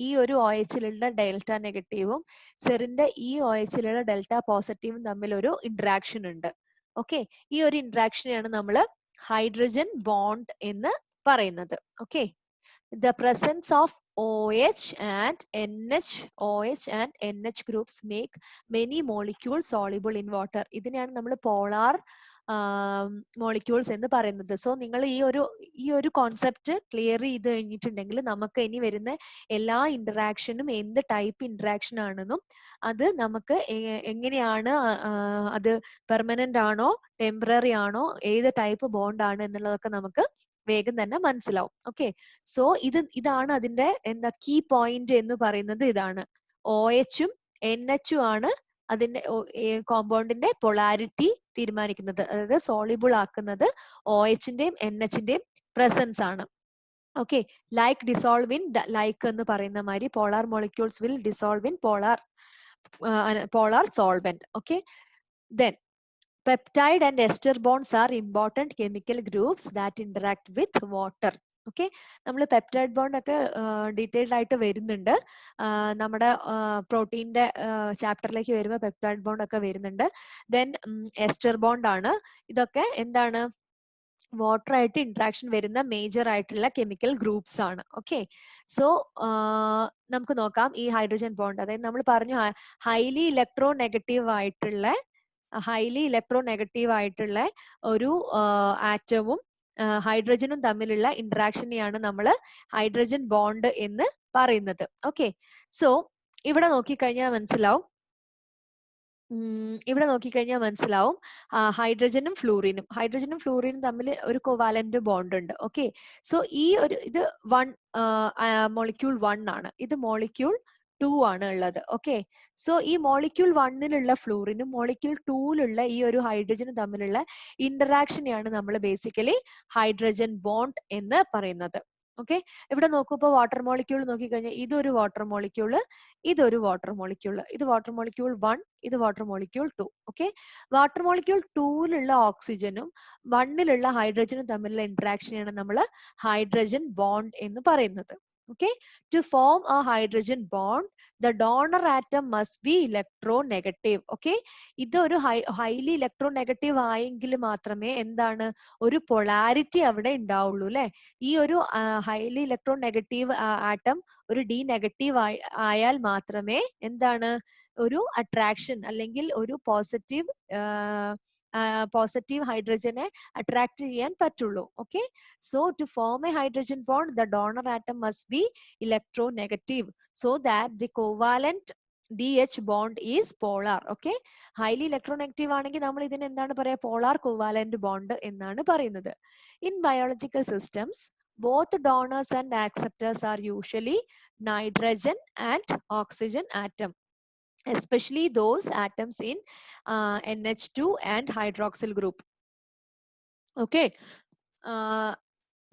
ഈ ഒരു OHലുള്ള ഡെൽറ്റ നെഗറ്റീവും സെറിന്റെ ഈ OHലുള്ള ഡെൽറ്റ പോസിറ്റീവും തമ്മിൽ ഒരു ഇന്ററാക്ഷൻ ഉണ്ട്. ഓക്കെ, ഈ ഒരു ഇന്ററാക്ഷനെയാണ് നമ്മൾ ഹൈഡ്രജൻ ബോണ്ട് എന്ന് പറയുന്നത്. Okay, the presence of OH and NH groups make many molecules soluble in water. ഇതിനെയാണ് നമ്മൾ പോളാർ മോളിക്യൂൾസ് എന്ന് പറയുന്നത്. സോ നിങ്ങൾ ഈ ഒരു കോൺസെപ്റ്റ് ക്ലിയർ ചെയ്ത് കഴിഞ്ഞിട്ടുണ്ടെങ്കിൽ നമുക്ക് ഇനി വരുന്ന എല്ലാ ഇന്ററാക്ഷനും എന്ത് ടൈപ്പ് ഇന്ററാക്ഷൻ ആണെന്നും അത് നമുക്ക് എങ്ങനെയാണ് അത് പെർമനന്റ് ആണോ ടെമ്പററി ആണോ ഏത് ടൈപ്പ് ബോണ്ട് ആണ് എന്നുള്ളതൊക്കെ നമുക്ക് വേഗം തന്നെ മനസ്സിലാവും. ഓക്കെ, സോ ഇതാണ് അതിന്റെ എന്താ കീ പോയിന്റ് എന്ന് പറയുന്നത്. ഇതാണ് OHഉം NHഉം ആണ് അതിന്റെ കോമ്പൗണ്ടിന്റെ പൊളാരിറ്റി തീരുമാനിക്കുന്നത്, അതായത് സോളിബിൾ ആക്കുന്നത് OHന്റെയും NHന്റെയും പ്രസൻസ് ആണ്. Okay, like dissolve in like എന്ന് പറയുന്ന മാതിരി polar molecules will dissolve in polar solvent. Okay, then peptide and ester bonds are important chemical groups that interact with water. Okay, നമ്മൾ പെപ്റ്റൈഡ് ബോണ്ട് ഒക്കെ detailed ആയിട്ട് വരുന്നുണ്ട്. നമ്മുടെ പ്രോട്ടീന്റെ ചാപ്റ്ററിലേക്ക് വരുമ്പോൾ പെപ്റ്റൈഡ് ബോണ്ട് ഒക്കെ വരുന്നുണ്ട്. ദെൻ എസ്റ്റർ ബോണ്ട് ആണ്. ഇതൊക്കെ എന്താണ്, വാട്ടർ ആയിട്ട് ഇന്ററാക്ഷൻ വരുന്ന മേജർ ആയിട്ടുള്ള കെമിക്കൽ ഗ്രൂപ്പ്സ് ആണ്. ഓക്കെ, സോ നമുക്ക് നോക്കാം ഈ ഹൈഡ്രജൻ ബോണ്ട്. അതായത് നമ്മൾ പറഞ്ഞു ഹൈലി ഇലക്ട്രോ നെഗറ്റീവ് ആയിട്ടുള്ള ഒരു ആറ്റവും ഹൈഡ്രജനും തമ്മിലുള്ള ഇന്ററാക്ഷനെയാണ് നമ്മൾ ഹൈഡ്രജൻ ബോണ്ട് എന്ന് പറയുന്നത്. ഓക്കെ, സോ ഇവിടെ നോക്കിക്കഴിഞ്ഞാൽ മനസ്സിലാവും ഹൈഡ്രജനും ഫ്ലൂറിനും തമ്മിൽ ഒരു കോവാലന്റ് ബോണ്ട് ഉണ്ട്. ഓക്കെ, സോ ഇത് മോളിക്യൂൾ 1 ആണ്, ഇത് മോളിക്യൂൾ 2 ആണ് ഉള്ളത്. ഓക്കെ, സോ ഈ മോളിക്യൂൾ 1ലുള്ള ഫ്ലൂറിനും മോളിക്യൂൾ 2ലുള്ള ഈ ഒരു ഹൈഡ്രജനും തമ്മിലുള്ള ഇന്ററാക്ഷനെയാണ് നമ്മൾ ബേസിക്കലി ഹൈഡ്രജൻ ബോണ്ട് എന്ന് പറയുന്നത്. ഓക്കെ, ഇവിടെ നോക്കൂ, ഇപ്പൊ വാട്ടർ മോളിക്യൂൾ നോക്കിക്കഴിഞ്ഞാൽ ഇതൊരു വാട്ടർ മോളിക്യൂള്, ഇതൊരു വാട്ടർ മോളിക്യൂള്, ഇത് വാട്ടർ മോളിക്യൂൾ 1, ഇത് water molecule 2. Okay, water molecule 2ലുള്ള ഓക്സിജനും 1ലുള്ള ഹൈഡ്രജനും തമ്മിലുള്ള ഇന്ററാക്ഷനെയാണ് നമ്മൾ ഹൈഡ്രജൻ ബോണ്ട് എന്ന് പറയുന്നത്. Okay, to form a hydrogen bond, the donor atom must be electronegative. Okay, ഇതൊരു ഹൈലി ഇലക്ട്രോനെഗറ്റീവ് ആയെങ്കിൽ മാത്രമേ എന്താണ് ഒരു പൊളാരിറ്റി അവിടെ ഉണ്ടാവുള്ളൂ അല്ലെ. ഈ ഒരു ഹൈലി ഇലക്ട്രോനെഗറ്റീവ് ആറ്റം ഒരു ഡി നെഗറ്റീവ് ആയാൽ മാത്രമേ എന്താണ് ഒരു അട്രാക്ഷൻ അല്ലെങ്കിൽ ഒരു പോസിറ്റീവ് ഹൈഡ്രജനെ അട്രാക്ട് ചെയ്യാൻ പറ്റുള്ളൂ. Okay, so to form a hydrogen bond, the donor atom must be electronegative so that the covalent DH bond is polar. Okay, highly electronegative ആണെങ്കിൽ നമ്മൾ ഇതിനെ എന്താണ് പറയാ, polar covalent bond എന്നാണ് പറയുന്നത്. In biological systems, both donors and acceptors are usually nitrogen and oxygen atom, especially those atoms in NH2 and hydroxyl group. Okay,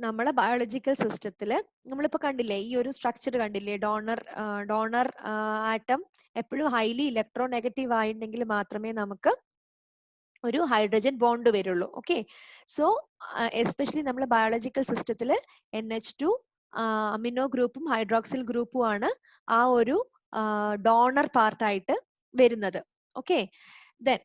നമ്മളെ biological സിസ്റ്റത്തിൽ നമ്മളിപ്പോ കണ്ടില്ലേ, ഈ ഒരു സ്ട്രക്ചർ കണ്ടില്ലേ, ഡോണർ ആറ്റം എപ്പോഴും ഹൈലി ഇലക്ട്രോനെഗറ്റീവ് ആയിട്ടുണ്ടെങ്കിൽ മാത്രമേ നമുക്ക് ഒരു ഹൈഡ്രജൻ ബോണ്ട് വരുള്ളൂ. ഓക്കെ, സോ എസ്പെഷ്യലി നമ്മൾ ബയോളജിക്കൽ സിസ്റ്റത്തിൽ NH2 അമിനോ ഗ്രൂപ്പും ഹൈഡ്രോക്സിൽ ഗ്രൂപ്പും ആണ് ആ ഒരു ഡോണർ പാർട്ടായിട്ട് വരുന്നത്. Okay, then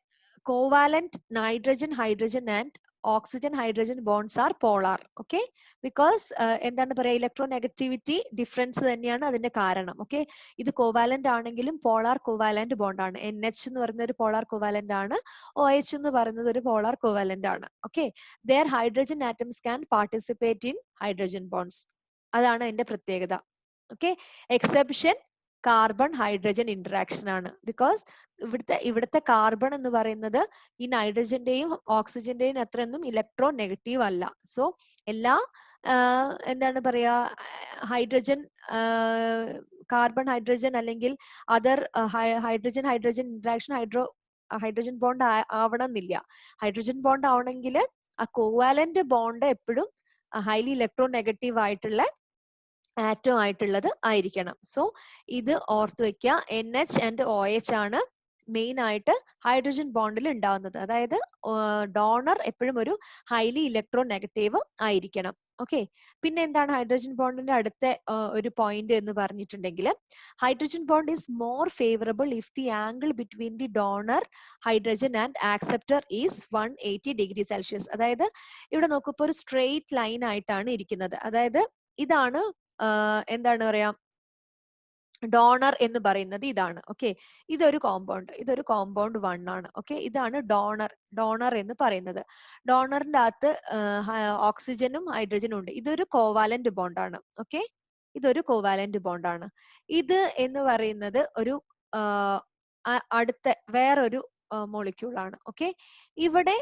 covalent hydrogen and oxygen hydrogen bonds are polar. Okay, because എന്താണ് പറയാ, ഇലക്ട്രോനെഗറ്റിവിറ്റി ഡിഫറൻസ് തന്നെയാണ് അതിന്റെ കാരണം. ഓക്കെ, ഇത് കോവാലന്റ് ആണെങ്കിലും പോളാർ കോവാലന്റ് ബോണ്ട് ആണ്. NH എന്ന് പറയുന്ന ഒരു പോളാർ കോവാലന്റ് ആണ്, OH എന്ന് പറയുന്നത് ഒരു പോളാർ കോവാലന്റ് ആണ്. Okay, their hydrogen atoms can participate in hydrogen bonds. അതാണ് അതിന്റെ പ്രത്യേകത. Okay, exception carbon hydrogen interaction ആണ്. ബിക്കോസ് ഇവിടുത്തെ കാർബൺ എന്ന് പറയുന്നത് ഈ നൈട്രജന്റെയും ഓക്സിജന്റെയും അത്രയൊന്നും ഇലക്ട്രോ നെഗറ്റീവ് അല്ല. സോ എല്ലാ എന്താണ് പറയാ, കാർബൺ ഹൈഡ്രജൻ അല്ലെങ്കിൽ other hydrogen interaction hydrogen bond ആവണമെന്നില്ല. ഹൈഡ്രജൻ ബോണ്ട് ആവണമെങ്കിൽ ആ കോവാലന്റ് ബോണ്ട് എപ്പോഴും ഹൈലി ഇലക്ട്രോ നെഗറ്റീവ് ആയിട്ടുള്ള ആറ്റം ആയിട്ടുള്ളത് ആയിരിക്കണം. സോ ഇത് ഓർത്തു വെക്കുക, NH ആൻഡ് OH ആണ് മെയിൻ ആയിട്ട് ഹൈഡ്രജൻ ബോണ്ടിൽ ഉണ്ടാവുന്നത്. അതായത് ഡോണർ എപ്പോഴും ഒരു ഹൈലി ഇലക്ട്രോ നെഗറ്റീവ് ആയിരിക്കണം. ഓക്കെ, പിന്നെ എന്താണ് ഹൈഡ്രജൻ ബോണ്ടിന്റെ അടുത്ത ഒരു പോയിന്റ് എന്ന് പറഞ്ഞിട്ടുണ്ടെങ്കിൽ, hydrogen bond is more favourable if the angle between the donor hydrogen and acceptor is 180 degree Celsius. അതായത് ഇവിടെ നോക്കുമ്പോൾ ഒരു സ്ട്രെയിറ്റ് ലൈൻ ആയിട്ടാണ് ഇരിക്കുന്നത്. അതായത് ഇതാണ് എന്താണ് പറയാ, ഡോണർ എന്ന് പറയുന്നത് ഇതാണ്. ഓക്കെ, ഇതൊരു കോമ്പൗണ്ട് 1 ആണ്. ഓക്കെ, ഇതാണ് ഡോണർ എന്ന് പറയുന്നത്. ഡോണറിന്റെ അകത്ത് ഓക്സിജനും ഹൈഡ്രജനും ഉണ്ട്. ഇതൊരു കോവാലന്റ് ബോണ്ടാണ്. ഓക്കെ, ഇതൊരു കോവാലന്റ് ബോണ്ടാണ്. ഇത് എന്ന് പറയുന്നത് ഒരു അടുത്ത വേറൊരു മോളിക്യൂൾ ആണ്. ഓക്കെ, ഇവിടെ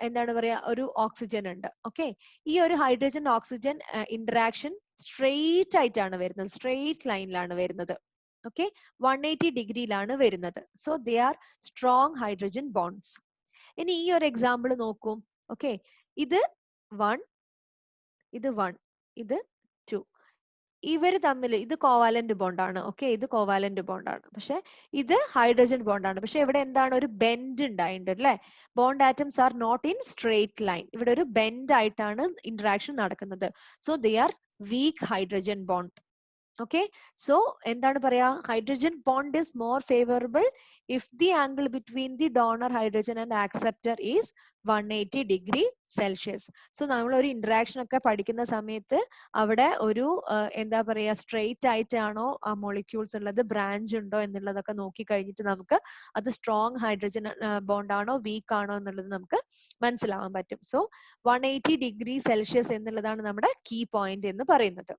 എന്താണ് പറയാ, ഒരു ഓക്സിജൻ ഉണ്ട്. ഓക്കെ, ഈ ഒരു ഹൈഡ്രജൻ ഓക്സിജൻ ഇന്ററാക്ഷൻ സ്ട്രെയിറ്റ് ആയിട്ടാണ് വരുന്നത്, സ്ട്രെയിറ്റ് ലൈനിലാണ് വരുന്നത്. ഓക്കെ, 180 ഡിഗ്രിയിലാണ് വരുന്നത്. So they are strong hydrogen bonds. ഇനി ഈ ഒരു എക്സാമ്പിൾ നോക്കൂ. ഓക്കെ, ഇത് 1, ഇത് 1, ഇത് 2. ഇവർ തമ്മിൽ ഇത് കോവാലന്റ് ബോണ്ടാണ്. ഓക്കെ, ഇത് കോവാലന്റ് ബോണ്ടാണ്, പക്ഷെ ഇത് ഹൈഡ്രജൻ ബോണ്ടാണ്. പക്ഷെ ഇവിടെ എന്താണ്, ഒരു ബെൻഡ് ഉണ്ടായിട്ടുണ്ട് അല്ലെ. Bond atoms are not in straight line. ഇവിടെ ഒരു ബെൻഡ് ആയിട്ടാണ് ഇന്ററാക്ഷൻ നടക്കുന്നത്. So they are weak hydrogen bond. Okay, so എന്താണ് പറയാ, hydrogen bond is more favorable if the angle between the donor hydrogen and acceptor is 180 degree Celsius. So നമ്മൾ ഒരു interaction ഒക്കെ പഠിക്കുന്ന സമയത്ത് അവിടെ ഒരു എന്താ പറയാ സ്ട്രെയിറ്റ് ആയിട്ടാണോ ആ മോളിക്യൂൾസ് ഉള്ളത്, ബ്രാഞ്ച് ഉണ്ടോ എന്നുള്ളതൊക്കെ നോക്കി കഴിഞ്ഞിട്ട് നമുക്ക് അത് സ്ട്രോങ് ഹൈഡ്രജൻ ബോണ്ട് ആണോ വീക്ക് ആണോ എന്നുള്ളത് നമുക്ക് മനസ്സിലാവാൻ പറ്റും. സോ 180 ഡിഗ്രി സെൽഷ്യസ് എന്നുള്ളതാണ് നമ്മുടെ കീ പോയിന്റ് എന്ന് പറയുന്നത്.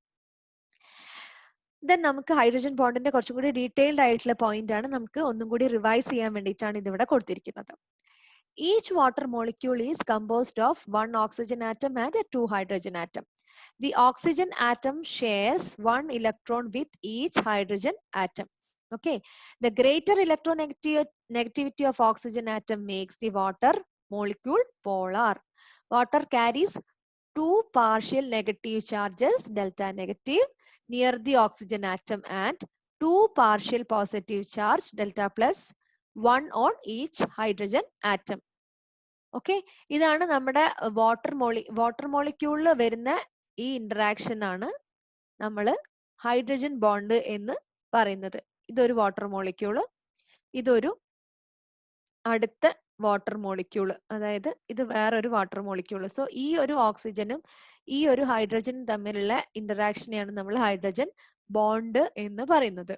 ദെൻ നമുക്ക് ഹൈഡ്രജൻ ബോണ്ടിന്റെ കുറച്ചും കൂടി ഡീറ്റെയിൽഡ് ആയിട്ടുള്ള പോയിന്റ് ആണ് നമുക്ക് ഒന്നും കൂടി റിവൈസ് ചെയ്യാൻ വേണ്ടിയിട്ടാണ് ഇതിവിടെ കൊടുത്തിരിക്കുന്നത്. Each water molecule is composed of one oxygen atom and two hydrogen atom. The oxygen atom shares one electron with each hydrogen atom. Okay, the greater electronegativity of oxygen atom makes the water molecule polar. Water carries two partial negative charges, delta negative, near the oxygen atom and two partial positive charge, delta plus, one on each hydrogen atom. Okay, ഇതാണ് നമ്മുടെ water മോളിക്യൂളിൽ വരുന്ന ഈ interaction ആണ് നമ്മൾ hydrogen bond എന്ന് പറയുന്നത്. ഇതൊരു water molecule, ഇതൊരു അടുത്ത വാട്ടർ മോളിക്യൂള്, അതായത് ഇത് വേറൊരു വാട്ടർ മോളിക്യൂള്. സോ ഈ ഒരു ഓക്സിജനും ഈ ഒരു ഹൈഡ്രജനും തമ്മിലുള്ള ഇന്ററാക്ഷനെയാണ് നമ്മൾ ഹൈഡ്രജൻ ബോണ്ട് എന്ന് പറയുന്നത്.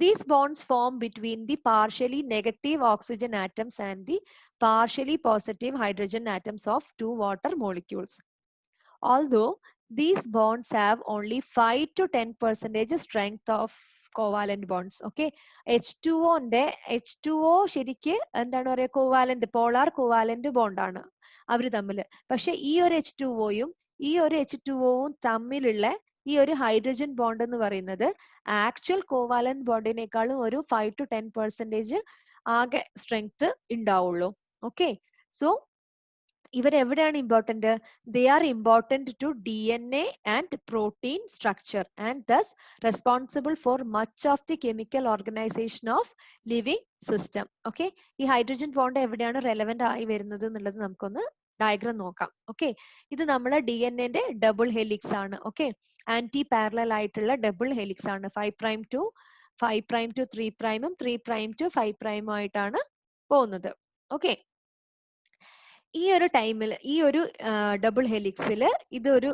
These bonds form between the partially negative oxygen atoms and the partially positive hydrogen atoms of two water molecules. Although these bonds have only 5 to 10% strength of covalent bonds. Okay, H2O ശരിക്ക് എന്താണ് പറയുക, covalent, polar covalent ബോണ്ടാണ് അവർ തമ്മിൽ. പക്ഷെ ഈ ഒരു H2Oയും ഈ ഒരു H2Oവും തമ്മിലുള്ള ഈ ഒരു ഹൈഡ്രജൻ ബോണ്ട് എന്ന് പറയുന്നത് ആക്ച്വൽ കോവാലന്റ് ബോണ്ടിനേക്കാളും ഒരു 5 to 10% ആകെ സ്ട്രെങ്ത് ഉണ്ടാവുള്ളൂ. ഓക്കെ, സോ ഇവരെവിടെയാണ് important? They are important to DNA and protein structure and thus responsible for much of the chemical organization of living system. Okay, ഈ ഹൈഡ്രജൻ ബോണ്ട് എവിടെയാണ് relevant ആയി വരുന്നത് എന്നുള്ളത് നമുക്കൊന്ന് ഡയഗ്രം നോക്കാം. ഓക്കെ, ഇത് നമ്മളെ DNA ഡബിൾ ഹെലിക്സ് ആണ്. ഓക്കെ, ആന്റി പാരലൽ ആയിട്ടുള്ള ഡബിൾ ഹെലിക്സ് ആണ്. 5' to 3'ഉം 3' to 5' ആയിട്ടാണ് പോകുന്നത്. ഓക്കെ, ഈ ഒരു ടൈമിൽ ഈ ഒരു ഡബിൾ ഹെലിക്സിൽ ഇതൊരു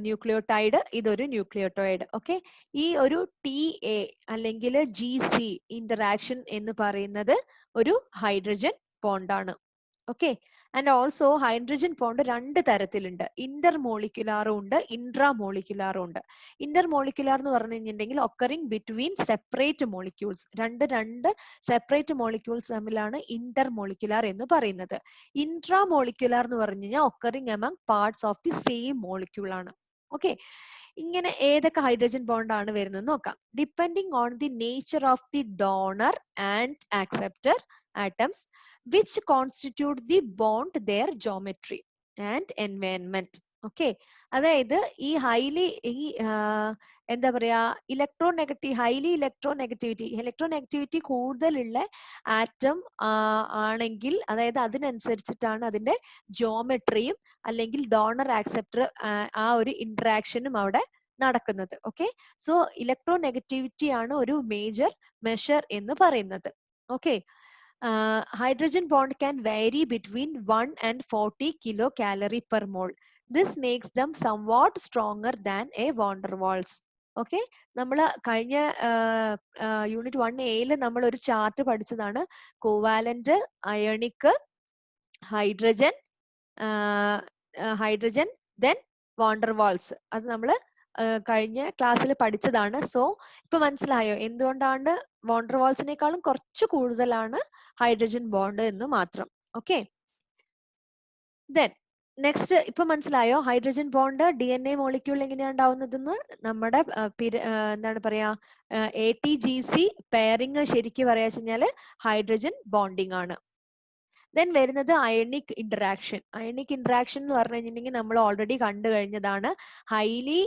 ന്യൂക്ലിയോടൈഡ്, ഇതൊരു ന്യൂക്ലിയോടൈഡ്. ഓക്കെ, ഈ ഒരു TA അല്ലെങ്കിൽ GC ഇന്ററാക്ഷൻ എന്ന് പറയുന്നത് ഒരു ഹൈഡ്രജൻ ബോണ്ടാണ്. Okay, and also hydrogen bond രണ്ട് തരത്തിലുണ്ട്, ഇന്റർമോളിക്കുലാറും ഉണ്ട്, ഇൻട്രാമോളിക്കുലാറും ഉണ്ട്. ഇന്റർമോളിക്കുലാർ എന്ന് പറഞ്ഞു കഴിഞ്ഞിട്ടുണ്ടെങ്കിൽ ഒക്കറിങ് ബിറ്റ്വീൻ സെപ്പറേറ്റ് മോളിക്യൂൾസ്, രണ്ട് സെപ്പറേറ്റ് മോളിക്യൂൾസ് തമ്മിലാണ് ഇന്റർമോളിക്കുലാർ എന്ന് പറയുന്നത്. ഇൻട്രാമോളിക്കുലാർ എന്ന് പറഞ്ഞു കഴിഞ്ഞാൽ occurring among parts of the same molecule ആണ്. ഓക്കെ, ഇങ്ങനെ ഏതൊക്കെ ഹൈഡ്രജൻ ബോണ്ട് ആണ് വരുന്നത് നോക്കാം. Depending on the nature of the donor and acceptor atoms which constitute the bond, their geometry and environment. Okay, അതായത് ഈ എന്താ പറയാ ഇലക്ട്രോനെഗറ്റിവിറ്റി കൂടുതലുള്ള ആറ്റം ആണെങ്കിൽ, അതായത് അതിനനുസരിച്ചിട്ടാണ് അതിന്റെ ജോമെട്രിയും അല്ലെങ്കിൽ ഡോണർ ആക്സെപ്റ്റർ ആ ഒരു ഇന്ററാക്ഷനും അവിടെ നടക്കുന്നത്. ഓക്കെ, സോ ഇലക്ട്രോനെഗറ്റിവിറ്റി ആണ് ഒരു മേജർ മെഷർ എന്ന് പറയുന്നത്. Okay, hydrogen bond can vary between 1 and 40 kilocalorie per mole. This makes them somewhat stronger than a van der Waals. Okay, നമ്മൾ കഴിഞ്ഞ യൂണിറ്റ് 1A നമ്മൾ ഒരു ചാർട്ട് പഠിച്ചതാണ്, covalent, ionic, hydrogen, then van der Waals. അത് നമ്മൾ കഴിഞ്ഞ ക്ലാസ്സിൽ പഠിച്ചതാണ്. സോ ഇപ്പൊ മനസ്സിലായോ എന്തുകൊണ്ടാണ് വാൻ ഡർ വാൾസിനേക്കാളും കുറച്ച് കൂടുതലാണ് ഹൈഡ്രജൻ ബോണ്ട് എന്ന് മാത്രം. ഓക്കെ, ദെൻ നെക്സ്റ്റ് ഇപ്പൊ മനസ്സിലായോ ഹൈഡ്രജൻ ബോണ്ട് DNA മോളിക്യൂൾ എങ്ങനെയാണ് ഉണ്ടാവുന്നതെന്ന്? നമ്മുടെ എന്താണ് പറയാ ATGC പെയറിങ് ശരിക്കും പറയാ വെച്ചാല് ഹൈഡ്രജൻ ബോണ്ടിങ് ആണ്. ദെൻ വരുന്നത് അയണിക് ഇന്ററാക്ഷൻ. അയണിക് ഇന്ററാക്ഷൻ എന്ന് പറഞ്ഞു കഴിഞ്ഞിട്ടുണ്ടെങ്കിൽ നമ്മൾ ഓൾറെഡി കണ്ടു കഴിഞ്ഞതാണ്. ഹൈലി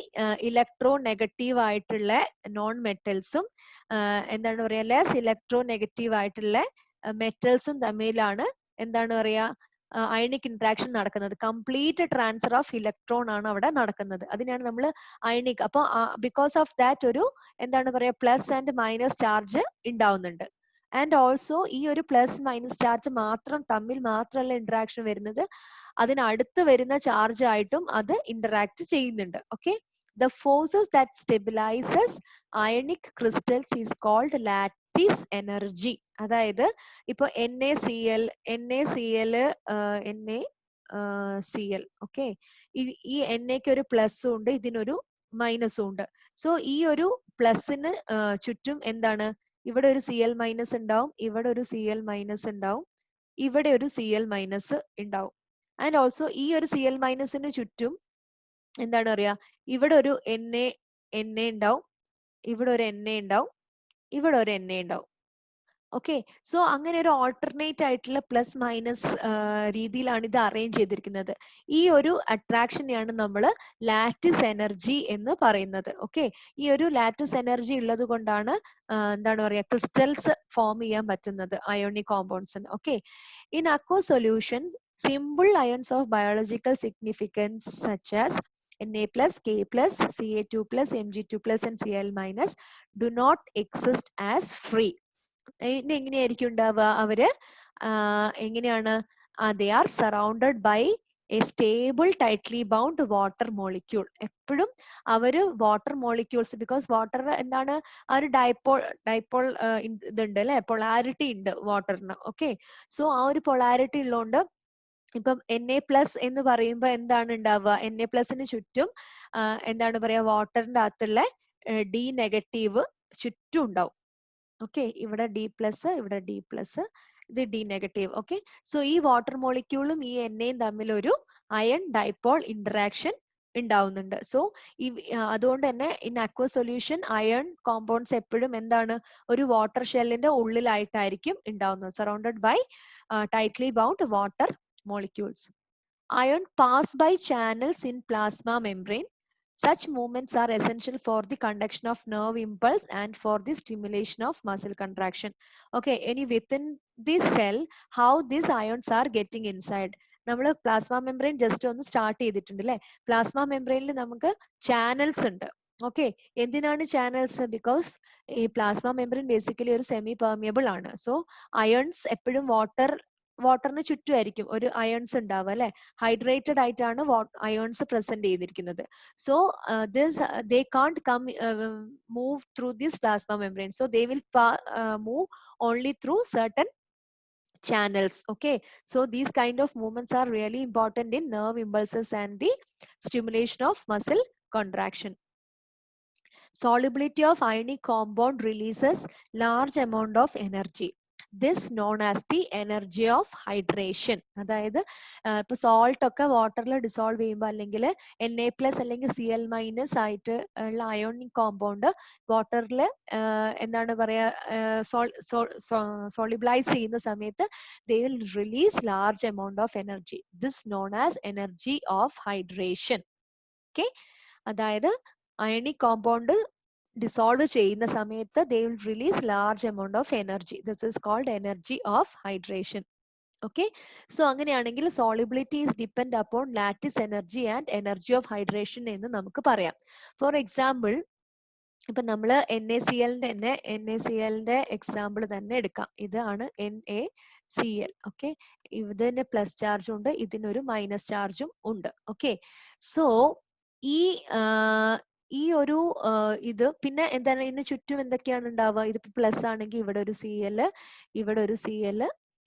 ഇലക്ട്രോ നെഗറ്റീവ് ആയിട്ടുള്ള നോൺ മെറ്റൽസും എന്താണ് പറയാ ലെസ് ഇലക്ട്രോ നെഗറ്റീവ് ആയിട്ടുള്ള മെറ്റൽസും തമ്മിലാണ് എന്താണ് പറയാ അയണിക് ഇന്ററാക്ഷൻ നടക്കുന്നത്. കംപ്ലീറ്റ് ട്രാൻസ്ഫർ ഓഫ് ഇലക്ട്രോൺ ആണ് അവിടെ നടക്കുന്നത്. അതിനാണ് നമ്മൾ അയണിക്. അപ്പൊ ബിക്കോസ് ഓഫ് ദാറ്റ് ഒരു എന്താണ് പറയാ പ്ലസ് ആൻഡ് മൈനസ് ചാർജ് ഉണ്ടാവുന്നുണ്ട്. ആൻഡ് ഓൾസോ ഈ ഒരു പ്ലസ് മൈനസ് ചാർജ് തമ്മിൽ മാത്രമല്ല ഇന്ററാക്ഷൻ വരുന്നത്, അതിനടുത്ത് വരുന്ന ചാർജ് ആയിട്ടും അത് ഇന്ററാക്ട് ചെയ്യുന്നുണ്ട്. Okay, the forces that stabilizes ionic crystals is called lattice energy. അതായത് ഇപ്പൊ NaCl ഓക്കെ, ഈ NAക്ക് ഒരു പ്ലസും ഉണ്ട്, ഇതിനൊരു മൈനസും ഉണ്ട്. സോ ഈ ഒരു പ്ലസിന് ചുറ്റും എന്താണ്, ഇവിടെ ഒരു Cl മൈനസ് ഉണ്ടാവും, ഇവിടെ ഒരു Cl മൈനസ് ഉണ്ടാവും, ഇവിടെ ഒരു Cl മൈനസ് ഉണ്ടാവും. ആൻഡ് ഓൾസോ ഈ ഒരു Cl മൈനസിന് ചുറ്റും എന്താണ് പറയാ, ഇവിടെ ഒരു Na ഉണ്ടാവും, ഇവിടെ ഒരു Na ഉണ്ടാവും, ഇവിടെ ഒരു Na ഉണ്ടാവും. ഓക്കെ, സോ അങ്ങനെ ഒരു ഓൾട്ടർനേറ്റ് ആയിട്ടുള്ള പ്ലസ് മൈനസ് രീതിയിലാണ് ഇത് അറേഞ്ച് ചെയ്തിരിക്കുന്നത്. ഈ ഒരു അട്രാക്ഷനെയാണ് നമ്മൾ ലാറ്റിസ് എനർജി എന്ന് പറയുന്നത്. ഓക്കെ, ഈ ഒരു ലാറ്റിസ് എനർജി ഉള്ളത് കൊണ്ടാണ് എന്താണ് പറയാ, ക്രിസ്റ്റൽസ് ഫോം ചെയ്യാൻ പറ്റുന്നത് അയോണിക് കോമ്പൗണ്ട്സിന്. Okay, in aqua solution simple ions of biological significance such as Na+, K+, Ca2+, Mg2+, and Cl- do not exist as free. ഇനി എങ്ങനെയായിരിക്കും ഉണ്ടാവുക, അവര് എങ്ങനെയാണ്, they are surrounded by a stable tightly bound water molecule. എപ്പോഴും അവര് water molecules, because water എന്താണ്, ആ ഒരു ഡൈപോൾ ഇതുണ്ട് അല്ലെ, പൊളാരിറ്റി ഉണ്ട് വാട്ടറിന്. ഓക്കെ, സോ ആ ഒരു പൊളാരിറ്റി ഉള്ളതുകൊണ്ട് ഇപ്പം Na+ എന്ന് പറയുമ്പോൾ എന്താണ് ഉണ്ടാവുക, Na+ന് ചുറ്റും എന്താണ് പറയാ, വാട്ടറിന്റെ അകത്തുള്ള D- ചുറ്റും ഉണ്ടാവും. ഓക്കെ, ഇവിടെ D+, ഇവിടെ D+, ഇത് D-. ഓക്കെ, സോ ഈ വാട്ടർ മോളിക്യൂളും ഈ എണ്ണയും തമ്മിൽ ഒരു അയൺ ഡൈപോൾ ഇന്ററാക്ഷൻ ഉണ്ടാവുന്നുണ്ട്. സോ ഈ അതുകൊണ്ട് തന്നെ in aqua solution ion compounds എപ്പോഴും എന്താണ്, ഒരു വാട്ടർ ഷെല്ലിന്റെ ഉള്ളിലായിട്ടായിരിക്കും ഉണ്ടാവുന്നത്, surrounded by tightly bound water molecules. Ion pass by channels in plasma membrane. Such movements are essential for the conduction of nerve impulse and for the stimulation of muscle contraction. Okay, any within this cell, how these ions are getting inside. നമ്മൾ plasma membrane just ഒന്ന് start ചെയ്തിട്ടുണ്ട് അല്ലെ. Plasma മെംബ്രെയിനിൽ നമുക്ക് channels ഉണ്ട്. Okay, എന്തിനാണ് channels? Because ഈ plasma membrane basically ഒരു semi permeable ആണ്. സോ അയൺസ് എപ്പോഴും വാട്ടറിന് ചുറ്റുമായിരിക്കും ഒരു അയൺസ് ഉണ്ടാവുക അല്ലെ. ഹൈഡ്രേറ്റഡ് ആയിട്ടാണ് അയൺസ് പ്രസന്റ് ചെയ്തിരിക്കുന്നത്. So they can't come move through this plasma membrane, so they will move only through certain channels. Okay, so these kind of movements are really important in nerve impulses and the stimulation of muscle contraction. Solubility of ionic compound releases large amount of energy. This known as the energy of hydration. അതായത് ഇപ്പൊ salt ഒക്കെ വാട്ടറിൽ dissolve ചെയ്യുമ്പോൾ അല്ലെങ്കിൽ Na+ അല്ലെങ്കിൽ Cl- ആയിട്ട് ഉള്ള ionic compound വാട്ടറിൽ എന്താണ് പറയാ, സോളിബിലൈസ് ചെയ്യുന്ന സമയത്ത് they will release large amount of energy. This known as energy of hydration. Okay, അതായത് അയണിക് കോമ്പൗണ്ട് ഡിസോൾവ് ചെയ്യുന്ന സമയത്ത് they will release large amount of energy. This is called energy of hydration. Okay, so അങ്ങനെയാണെങ്കിൽ solubility is depend upon lattice energy and energy of hydration എന്ന് നമുക്ക് പറയാം. For example, ഇപ്പൊ നമ്മള് NaCl example തന്നെ എടുക്കാം. ഇതാണ് NaCl. ഓക്കെ, ഇതിന് പ്ലസ് ചാർജും ഉണ്ട്, ഇതിനൊരു മൈനസ് ചാർജും ഉണ്ട്. ഓക്കെ, സോ ഈ ഒരു ഇത് പിന്നെ എന്താണ്, ഇതിന് ചുറ്റും എന്തൊക്കെയാണ് ഉണ്ടാവുക, ഇതിപ്പോ പ്ലസ് ആണെങ്കിൽ ഇവിടെ ഒരു Cl, ഇവിടെ ഒരു Cl,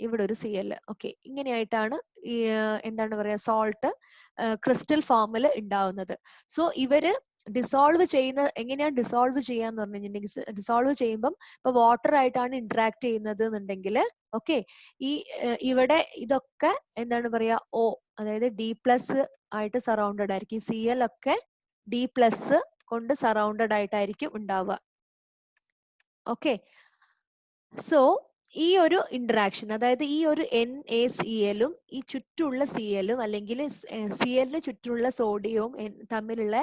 ഇവിടെ ഒരു Cl. ഓക്കെ, ഇങ്ങനെയായിട്ടാണ് ഈ എന്താണ് പറയാ, സോൾട്ട് ക്രിസ്റ്റൽ ഫോമിൽ ഉണ്ടാവുന്നത്. സോ ഇവര് ഡിസോൾവ് ചെയ്യുന്ന, എങ്ങനെയാണ് ഡിസോൾവ് ചെയ്യാന്ന് പറഞ്ഞു കഴിഞ്ഞിട്ടുണ്ടെങ്കിൽ, ഡിസോൾവ് ചെയ്യുമ്പം ഇപ്പൊ വാട്ടർ ആയിട്ടാണ് ഇന്ററാക്ട് ചെയ്യുന്നത് എന്നുണ്ടെങ്കിൽ ഓക്കെ, ഈ ഇവിടെ ഇതൊക്കെ എന്താണ് പറയാ, O അതായത് D+ ആയിട്ട് സറൗണ്ടഡ് ആയിരിക്കും. Cl ഒക്കെ D+ കൊണ്ട് സറൗണ്ടഡ് ആയിട്ടായിരിക്കും ഉണ്ടാവുക. ഓക്കെ, സോ ഈ ഒരു ഇന്ററാക്ഷൻ, അതായത് ഈ ഒരു NaCl ഈ ചുറ്റുള്ള Cl അല്ലെങ്കിൽ Cl ചുറ്റുള്ള സോഡിയവും തമ്മിലുള്ള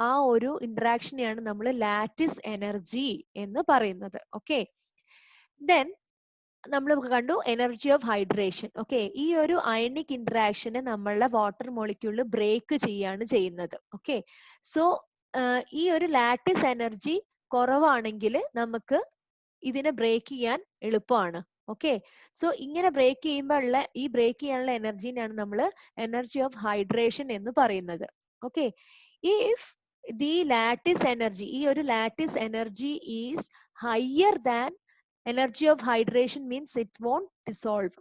ആ ഒരു ഇന്ററാക്ഷനെയാണ് നമ്മൾ ലാറ്റിസ് എനർജി എന്ന് പറയുന്നത്. ഓക്കെ, ദെൻ നമ്മൾ കണ്ടു എനർജി ഓഫ് ഹൈഡ്രേഷൻ. ഓക്കെ, ഈ ഒരു അയണിക് ഇന്ററാക്ഷനെ നമ്മളുടെ വാട്ടർ മോളിക്യൂളിൽ ബ്രേക്ക് ചെയ്യാണ് ചെയ്യുന്നത്. ഓക്കെ, സോ ഈ ഒരു ലാറ്റിസ് എനർജി കുറവാണെങ്കിൽ നമുക്ക് ഇതിനെ ബ്രേക്ക് ചെയ്യാൻ എളുപ്പമാണ്. ഓക്കെ, സോ ഇങ്ങനെ ബ്രേക്ക് ചെയ്യുമ്പോഴുള്ള ഈ ബ്രേക്ക് ചെയ്യാനുള്ള എനർജീനെയാണ് നമ്മൾ എനർജി ഓഫ് ഹൈഡ്രേഷൻ എന്ന് പറയുന്നത്. Okay, if the lattice energy, ഈ ഒരു lattice energy is higher than energy of hydration means it won't dissolve.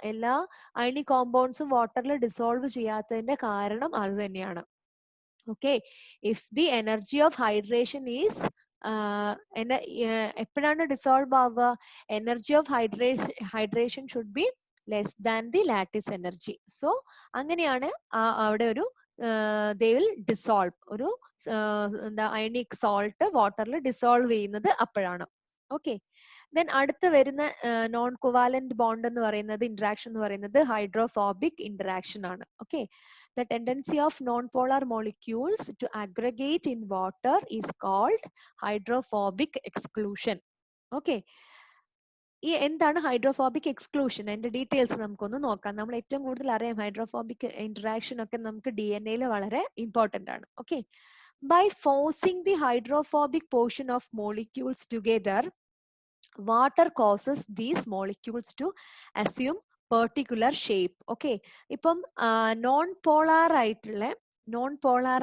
എല്ലാ അയണി കോമ്പൗണ്ട്സും വാട്ടറിൽ ഡിസോൾവ് ചെയ്യാത്തതിന്റെ കാരണം അത് തന്നെയാണ്. Okay, if the energy of hydration is എപ്പോഴാണ് ഡിസോൾവ് ആവുക? Energy of hydration should be less than the lattice energy. So അങ്ങനെയാണ് അവിടെ ഒരു ദേ വിൽ ഡിസോൾവ്, ഒരു എന്താ അയണിക് സോൾട്ട് വാട്ടറിൽ ഡിസോൾവ് ചെയ്യുന്നത് അപ്പോഴാണ്. ഓക്കെ, ദെൻ അടുത്ത് വരുന്ന നോൺ കൊവാലന്റ് ബോണ്ട് എന്ന് പറയുന്നത്, ഇന്ററാക്ഷൻ എന്ന് പറയുന്നത് ഹൈഡ്രോഫോബിക് ഇന്ററാക്ഷൻ ആണ്. Okay, the tendency of non-polar molecules to aggregate in water is called hydrophobic exclusion. Okay, ഈ എന്താണ് ഹൈഡ്രോഫോബിക് എക്സ്ക്ലൂഷൻ? അതിന്റെ ഡീറ്റെയിൽസ് നമുക്കൊന്ന് നോക്കാം. നമ്മൾ ഏറ്റവും കൂടുതൽ അറിയാം ഹൈഡ്രോഫോബിക് ഇന്ററാക്ഷൻ ഒക്കെ നമുക്ക് DNA വളരെ ഇമ്പോർട്ടന്റ് ആണ്. Okay, by forcing the hydrophobic portion of molecules together, water causes these molecules to assume particular shape. Okay, ഇപ്പം നോൺ പോളാർ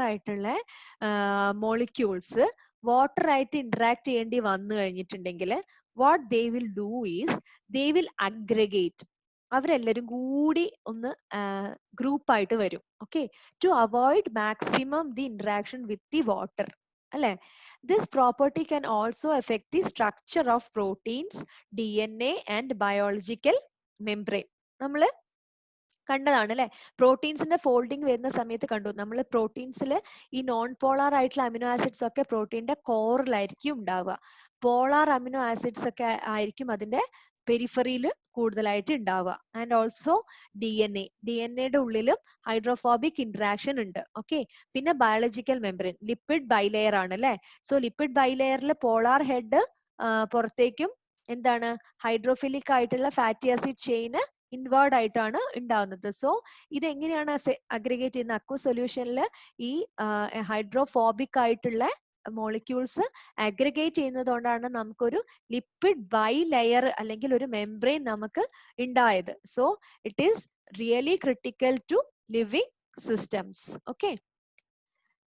ആയിട്ടുള്ള മോളിക്യൂൾസ് വാട്ടർ ആയിട്ട് ഇന്ററാക്ട് ചെയ്യേണ്ടി വന്നു കഴിഞ്ഞിട്ടുണ്ടെങ്കിൽ what they will do is they will aggregate. അവരെല്ലാരും കൂടി ഒന്ന് ഗ്രൂപ്പായിട്ട് വരും. Okay, to avoid maximum the interaction with the water. അല്ലെ, this property can also affect the structure of proteins, DNA and biological membrane. നമ്മൾ കണ്ടതാണ് അല്ലെ, പ്രോട്ടീൻസിന്റെ ഫോൾഡിങ് വരുന്ന സമയത്ത് കണ്ടു നമ്മൾ. പ്രോട്ടീൻസിൽ ഈ നോൺ പോളാർ ആയിട്ടുള്ള അമിനോ ആസിഡ്സ് ഒക്കെ പ്രോട്ടീന്റെ കോറിലായിരിക്കും ഉണ്ടാവുക. പോളാർ അമിനോ ആസിഡ്സ് ഒക്കെ ആയിരിക്കും അതിന്റെ പെരിഫറിയിൽ കൂടുതലായിട്ട് ഉണ്ടാവുക. ആൻഡ് ഓൾസോ DNA ഉള്ളിലും ഹൈഡ്രോഫോബിക് ഇന്ററാക്ഷൻ ഉണ്ട്. ഓക്കെ, പിന്നെ ബയോളജിക്കൽ മെംബ്രെയിൻ, ലിപ്പിഡ് ബൈലെയർ ആണ് അല്ലെ. സോ ലിപ്പിഡ് ബൈലെയറിൽ പോളാർ ഹെഡ് പുറത്തേക്കും എന്താണ് ഹൈഡ്രോഫിലിക് ആയിട്ടുള്ള ഫാറ്റി ആസിഡ് ചെയിന് ഇൻവേർഡ് ആയിട്ടാണ് ഉണ്ടാവുന്നത്. സോ ഇത് എങ്ങനെയാണ് അഗ്രിഗേറ്റ് ചെയ്യുന്ന അക്വ സൊല്യൂഷനിൽ ഈ ഹൈഡ്രോഫോബിക് ആയിട്ടുള്ള മോളിക്യൂൾസ് അഗ്രിഗേറ്റ് ചെയ്യുന്നത് കൊണ്ടാണ് നമുക്കൊരു ലിപ്പിഡ് ബൈ ലെയർ അല്ലെങ്കിൽ ഒരു മെംബ്രെയിൻ നമുക്ക് ഉണ്ടായത്. So it is really critical to living systems. Okay,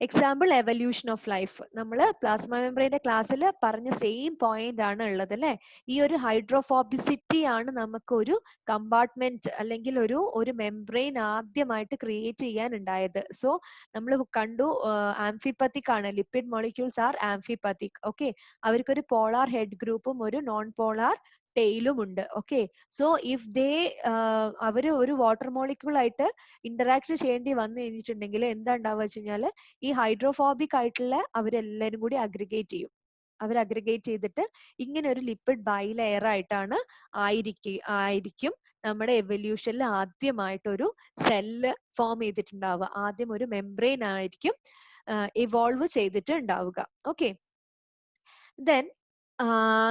example evolution of life. നമ്മൾ പ്ലാസ്മ മെംബ്രെയിന്റെ ക്ലാസ്സിൽ പറഞ്ഞ സെയിം പോയിന്റ് ആണ് ഉള്ളത് അല്ലെ. ഈ ഒരു ഹൈഡ്രോഫോബിസിറ്റി ആണ് നമുക്ക് ഒരു കമ്പാർട്ട്മെന്റ് അല്ലെങ്കിൽ ഒരു മെംബ്രെയിൻ ആദ്യമായിട്ട് ക്രിയേറ്റ് ചെയ്യാൻ ഉണ്ടായത്. സോ നമ്മൾ കണ്ടു ആംഫിപ്പത്തിക് ആണ്, ലിപ്പിഡ് മോളിക്യൂൾസ് ആർ ആംഫിപ്പത്തിക്. ഓക്കെ, അവർക്കൊരു പോളാർ ഹെഡ് ഗ്രൂപ്പും ഒരു നോൺ പോളാർ ടെയിലും ഉണ്ട്. ഓക്കെ, സോ ഇഫ് ദേ അവര് ഒരു വാട്ടർ മോളിക്യൂൾ ആയിട്ട് ഇന്ററാക്ട് ചെയ്യേണ്ടി വന്നു കഴിഞ്ഞിട്ടുണ്ടെങ്കിൽ എന്താ ഉണ്ടാവുക വെച്ച് കഴിഞ്ഞാൽ ഈ ഹൈഡ്രോഫോബിക് ആയിട്ടുള്ള അവരെല്ലാരും കൂടി അഗ്രിഗേറ്റ് ചെയ്യും. അവർ അഗ്രിഗേറ്റ് ചെയ്തിട്ട് ഇങ്ങനെ ഒരു ലിപ്പിഡ് ബൈ ലെയർ ആയിട്ടാണ് ആയിരിക്കും നമ്മുടെ എവല്യൂഷനിൽ ആദ്യമായിട്ടൊരു സെല്ല് ഫോം ചെയ്തിട്ടുണ്ടാവുക. ആദ്യം ഒരു മെംബ്രെയിൻ ആയിരിക്കും ഇവോൾവ് ചെയ്തിട്ട് ഉണ്ടാവുക. ഓക്കെ, ദെൻ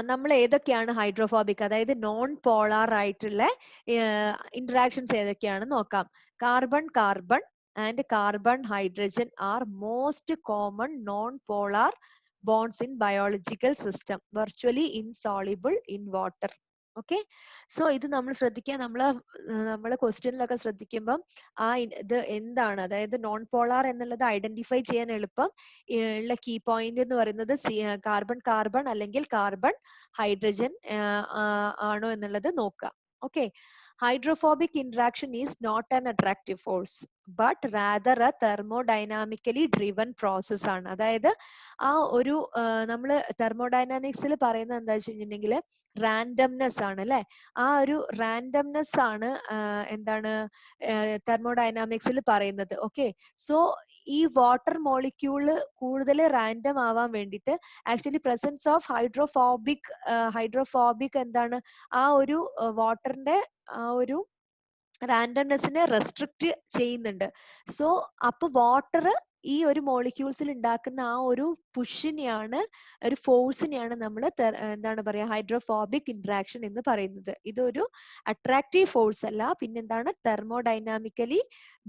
നമ്മൾ ഏതൊക്കെയാണ് ഹൈഡ്രോഫോബിക്, അതായത് നോൺ പോളാർ ആയിട്ടുള്ള ഇന്ററാക്ഷൻസ് ഏതൊക്കെയാണ് നോക്കാം. Carbon carbon and carbon hydrogen are most common non polar bonds in biological system, virtually insoluble in water. Okay, so ഇത് നമ്മൾ ശ്രദ്ധിക്കുക. നമ്മളെ ക്വസ്റ്റ്യനിലൊക്കെ ശ്രദ്ധിക്കുമ്പം ഇത് എന്താണ്, അതായത് നോൺ പോളാർ എന്നുള്ളത് ഐഡന്റിഫൈ ചെയ്യാൻ എളുപ്പം ഉള്ള കീ പോയിന്റ് എന്ന് പറയുന്നത് കാർബൺ കാർബൺ അല്ലെങ്കിൽ കാർബൺ ഹൈഡ്രജൻ ആണോ എന്നുള്ളത് നോക്കുക. Okay, hydrophobic interaction is not an attractive force but rather a thermodynamically driven process ആണ്. അതായത് ആ ഒരു നമ്മൾ തെർമോഡൈനാമിക്സിൽ പറയുന്നത് എന്താ വെച്ചിട്ടുണ്ടെങ്കിൽ റാൻഡംനെസ് ആണ് അല്ലെ. ആ ഒരു റാൻഡംനെസ് ആണ് എന്താണ് തെർമോഡൈനാമിക്സിൽ പറയുന്നത്. ഓക്കെ, സോ ഈ വാട്ടർ മോളിക്യൂള് കൂടുതൽ റാൻഡം ആവാൻ വേണ്ടിയിട്ട് ആക്ച്വലി പ്രസൻസ് ഓഫ് ഹൈഡ്രോഫോബിക് എന്താണ് ആ ഒരു വാട്ടറിന്റെ ആ ഒരു റാൻഡംനെസ്സിനെ റെസ്ട്രിക്റ്റ് ചെയ്യുന്നുണ്ട്. സോ അപ്പൊ വാട്ടർ ഈ ഒരു മോളിക്യൂൾസിൽ ഉണ്ടാക്കുന്ന ആ ഒരു പുഷിനെയാണ്, ഒരു ഫോഴ്സിനെയാണ് നമ്മൾ എന്താണ് പറയാ ഹൈഡ്രോഫോബിക് ഇന്ററാക്ഷൻ എന്ന് പറയുന്നത്. ഇതൊരു അട്രാക്റ്റീവ് ഫോഴ്സ് അല്ല, പിന്നെന്താണ് തെർമോഡൈനാമിക്കലി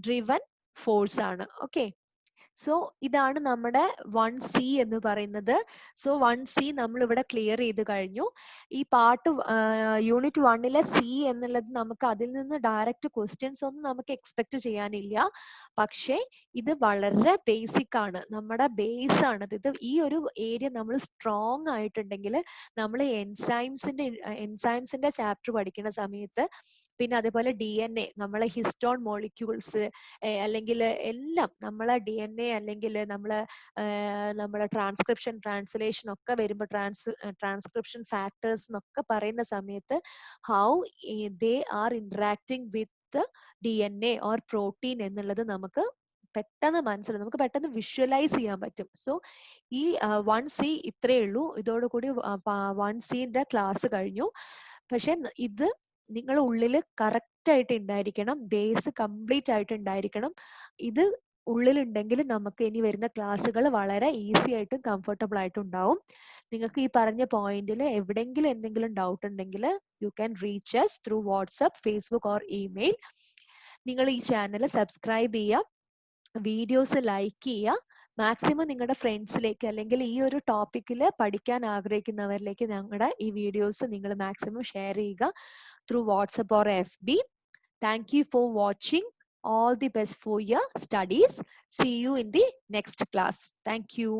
ഡ്രിവൻ ഫോഴ്സ് ആണ്. ഓക്കെ, സോ ഇതാണ് നമ്മുടെ 1C എന്ന് പറയുന്നത്. സോ 1C നമ്മൾ ഇവിടെ ക്ലിയർ ചെയ്ത് കഴിഞ്ഞു. ഈ പാർട്ട് യൂണിറ്റ് 1ലെ C എന്നുള്ളത് നമുക്ക് അതിൽ നിന്ന് ഡയറക്റ്റ് ക്വസ്റ്റ്യൻസ് ഒന്നും നമുക്ക് എക്സ്പെക്ട് ചെയ്യാനില്ല. പക്ഷേ ഇത് വളരെ ബേസിക് ആണ്, നമ്മുടെ ബേസ് ആണ് ഇത്. ഈ ഒരു ഏരിയ നമ്മൾ സ്ട്രോങ് ആയിട്ടുണ്ടെങ്കിൽ നമ്മൾ എൻസൈംസിന്റെ ചാപ്റ്റർ പഠിക്കുന്ന സമയത്ത്, പിന്നെ അതേപോലെ DNA, നമ്മളെ ഹിസ്റ്റോൺ മോളിക്യൂൾസ് അല്ലെങ്കിൽ എല്ലാം നമ്മളെ DNA അല്ലെങ്കിൽ നമ്മളെ ട്രാൻസ്ക്രിപ്ഷൻ ട്രാൻസ്ലേഷൻ ഒക്കെ വരുമ്പോൾ ട്രാൻസ്ക്രിപ്ഷൻ ഫാക്ടേഴ്സ് എന്നൊക്കെ പറയുന്ന സമയത്ത് how they are interacting with DNA or protein എന്നുള്ളത് നമുക്ക് പെട്ടെന്ന് മനസ്സിലാവും, നമുക്ക് പെട്ടെന്ന് വിഷ്വലൈസ് ചെയ്യാൻ പറ്റും. സോ ഈ 1C ഇത്രയേ ഉള്ളൂ. ഇതോടുകൂടി 1Cന്റെ ക്ലാസ് കഴിഞ്ഞു. പക്ഷെ ഇത് നിങ്ങളുടെ ഉള്ളിൽ കറക്റ്റ് ആയിട്ട് ഉണ്ടായിരിക്കണം, ബേസ് കംപ്ലീറ്റ് ആയിട്ട് ഉണ്ടായിരിക്കണം. ഇത് ഉള്ളിലുണ്ടെങ്കിൽ നമുക്ക് ഇനി വരുന്ന ക്ലാസ്സുകൾ വളരെ ഈസി ആയിട്ടും കംഫർട്ടബിൾ ആയിട്ടും ഉണ്ടാവും. നിങ്ങൾക്ക് ഈ പറഞ്ഞ പോയിന്റിൽ എവിടെയെങ്കിലും എന്തെങ്കിലും ഡൗട്ട് ഉണ്ടെങ്കിൽ you can reach us through WhatsApp, Facebook or email. നിങ്ങൾ ഈ ചാനൽ സബ്സ്ക്രൈബ് ചെയ്യുക, വീഡിയോസ് ലൈക്ക് ചെയ്യുക, മാക്സിമം നിങ്ങളുടെ ഫ്രണ്ട്സിലേക്ക് അല്ലെങ്കിൽ ഈ ഒരു ടോപ്പിക്കിൽ പഠിക്കാൻ ആഗ്രഹിക്കുന്നവരിലേക്ക് ഞങ്ങളുടെ ഈ വീഡിയോസ് നിങ്ങൾ മാക്സിമം ഷെയർ ചെയ്യുക through WhatsApp or FB. Thank you for watching. All the best for your studies. See you in the next class. Thank you.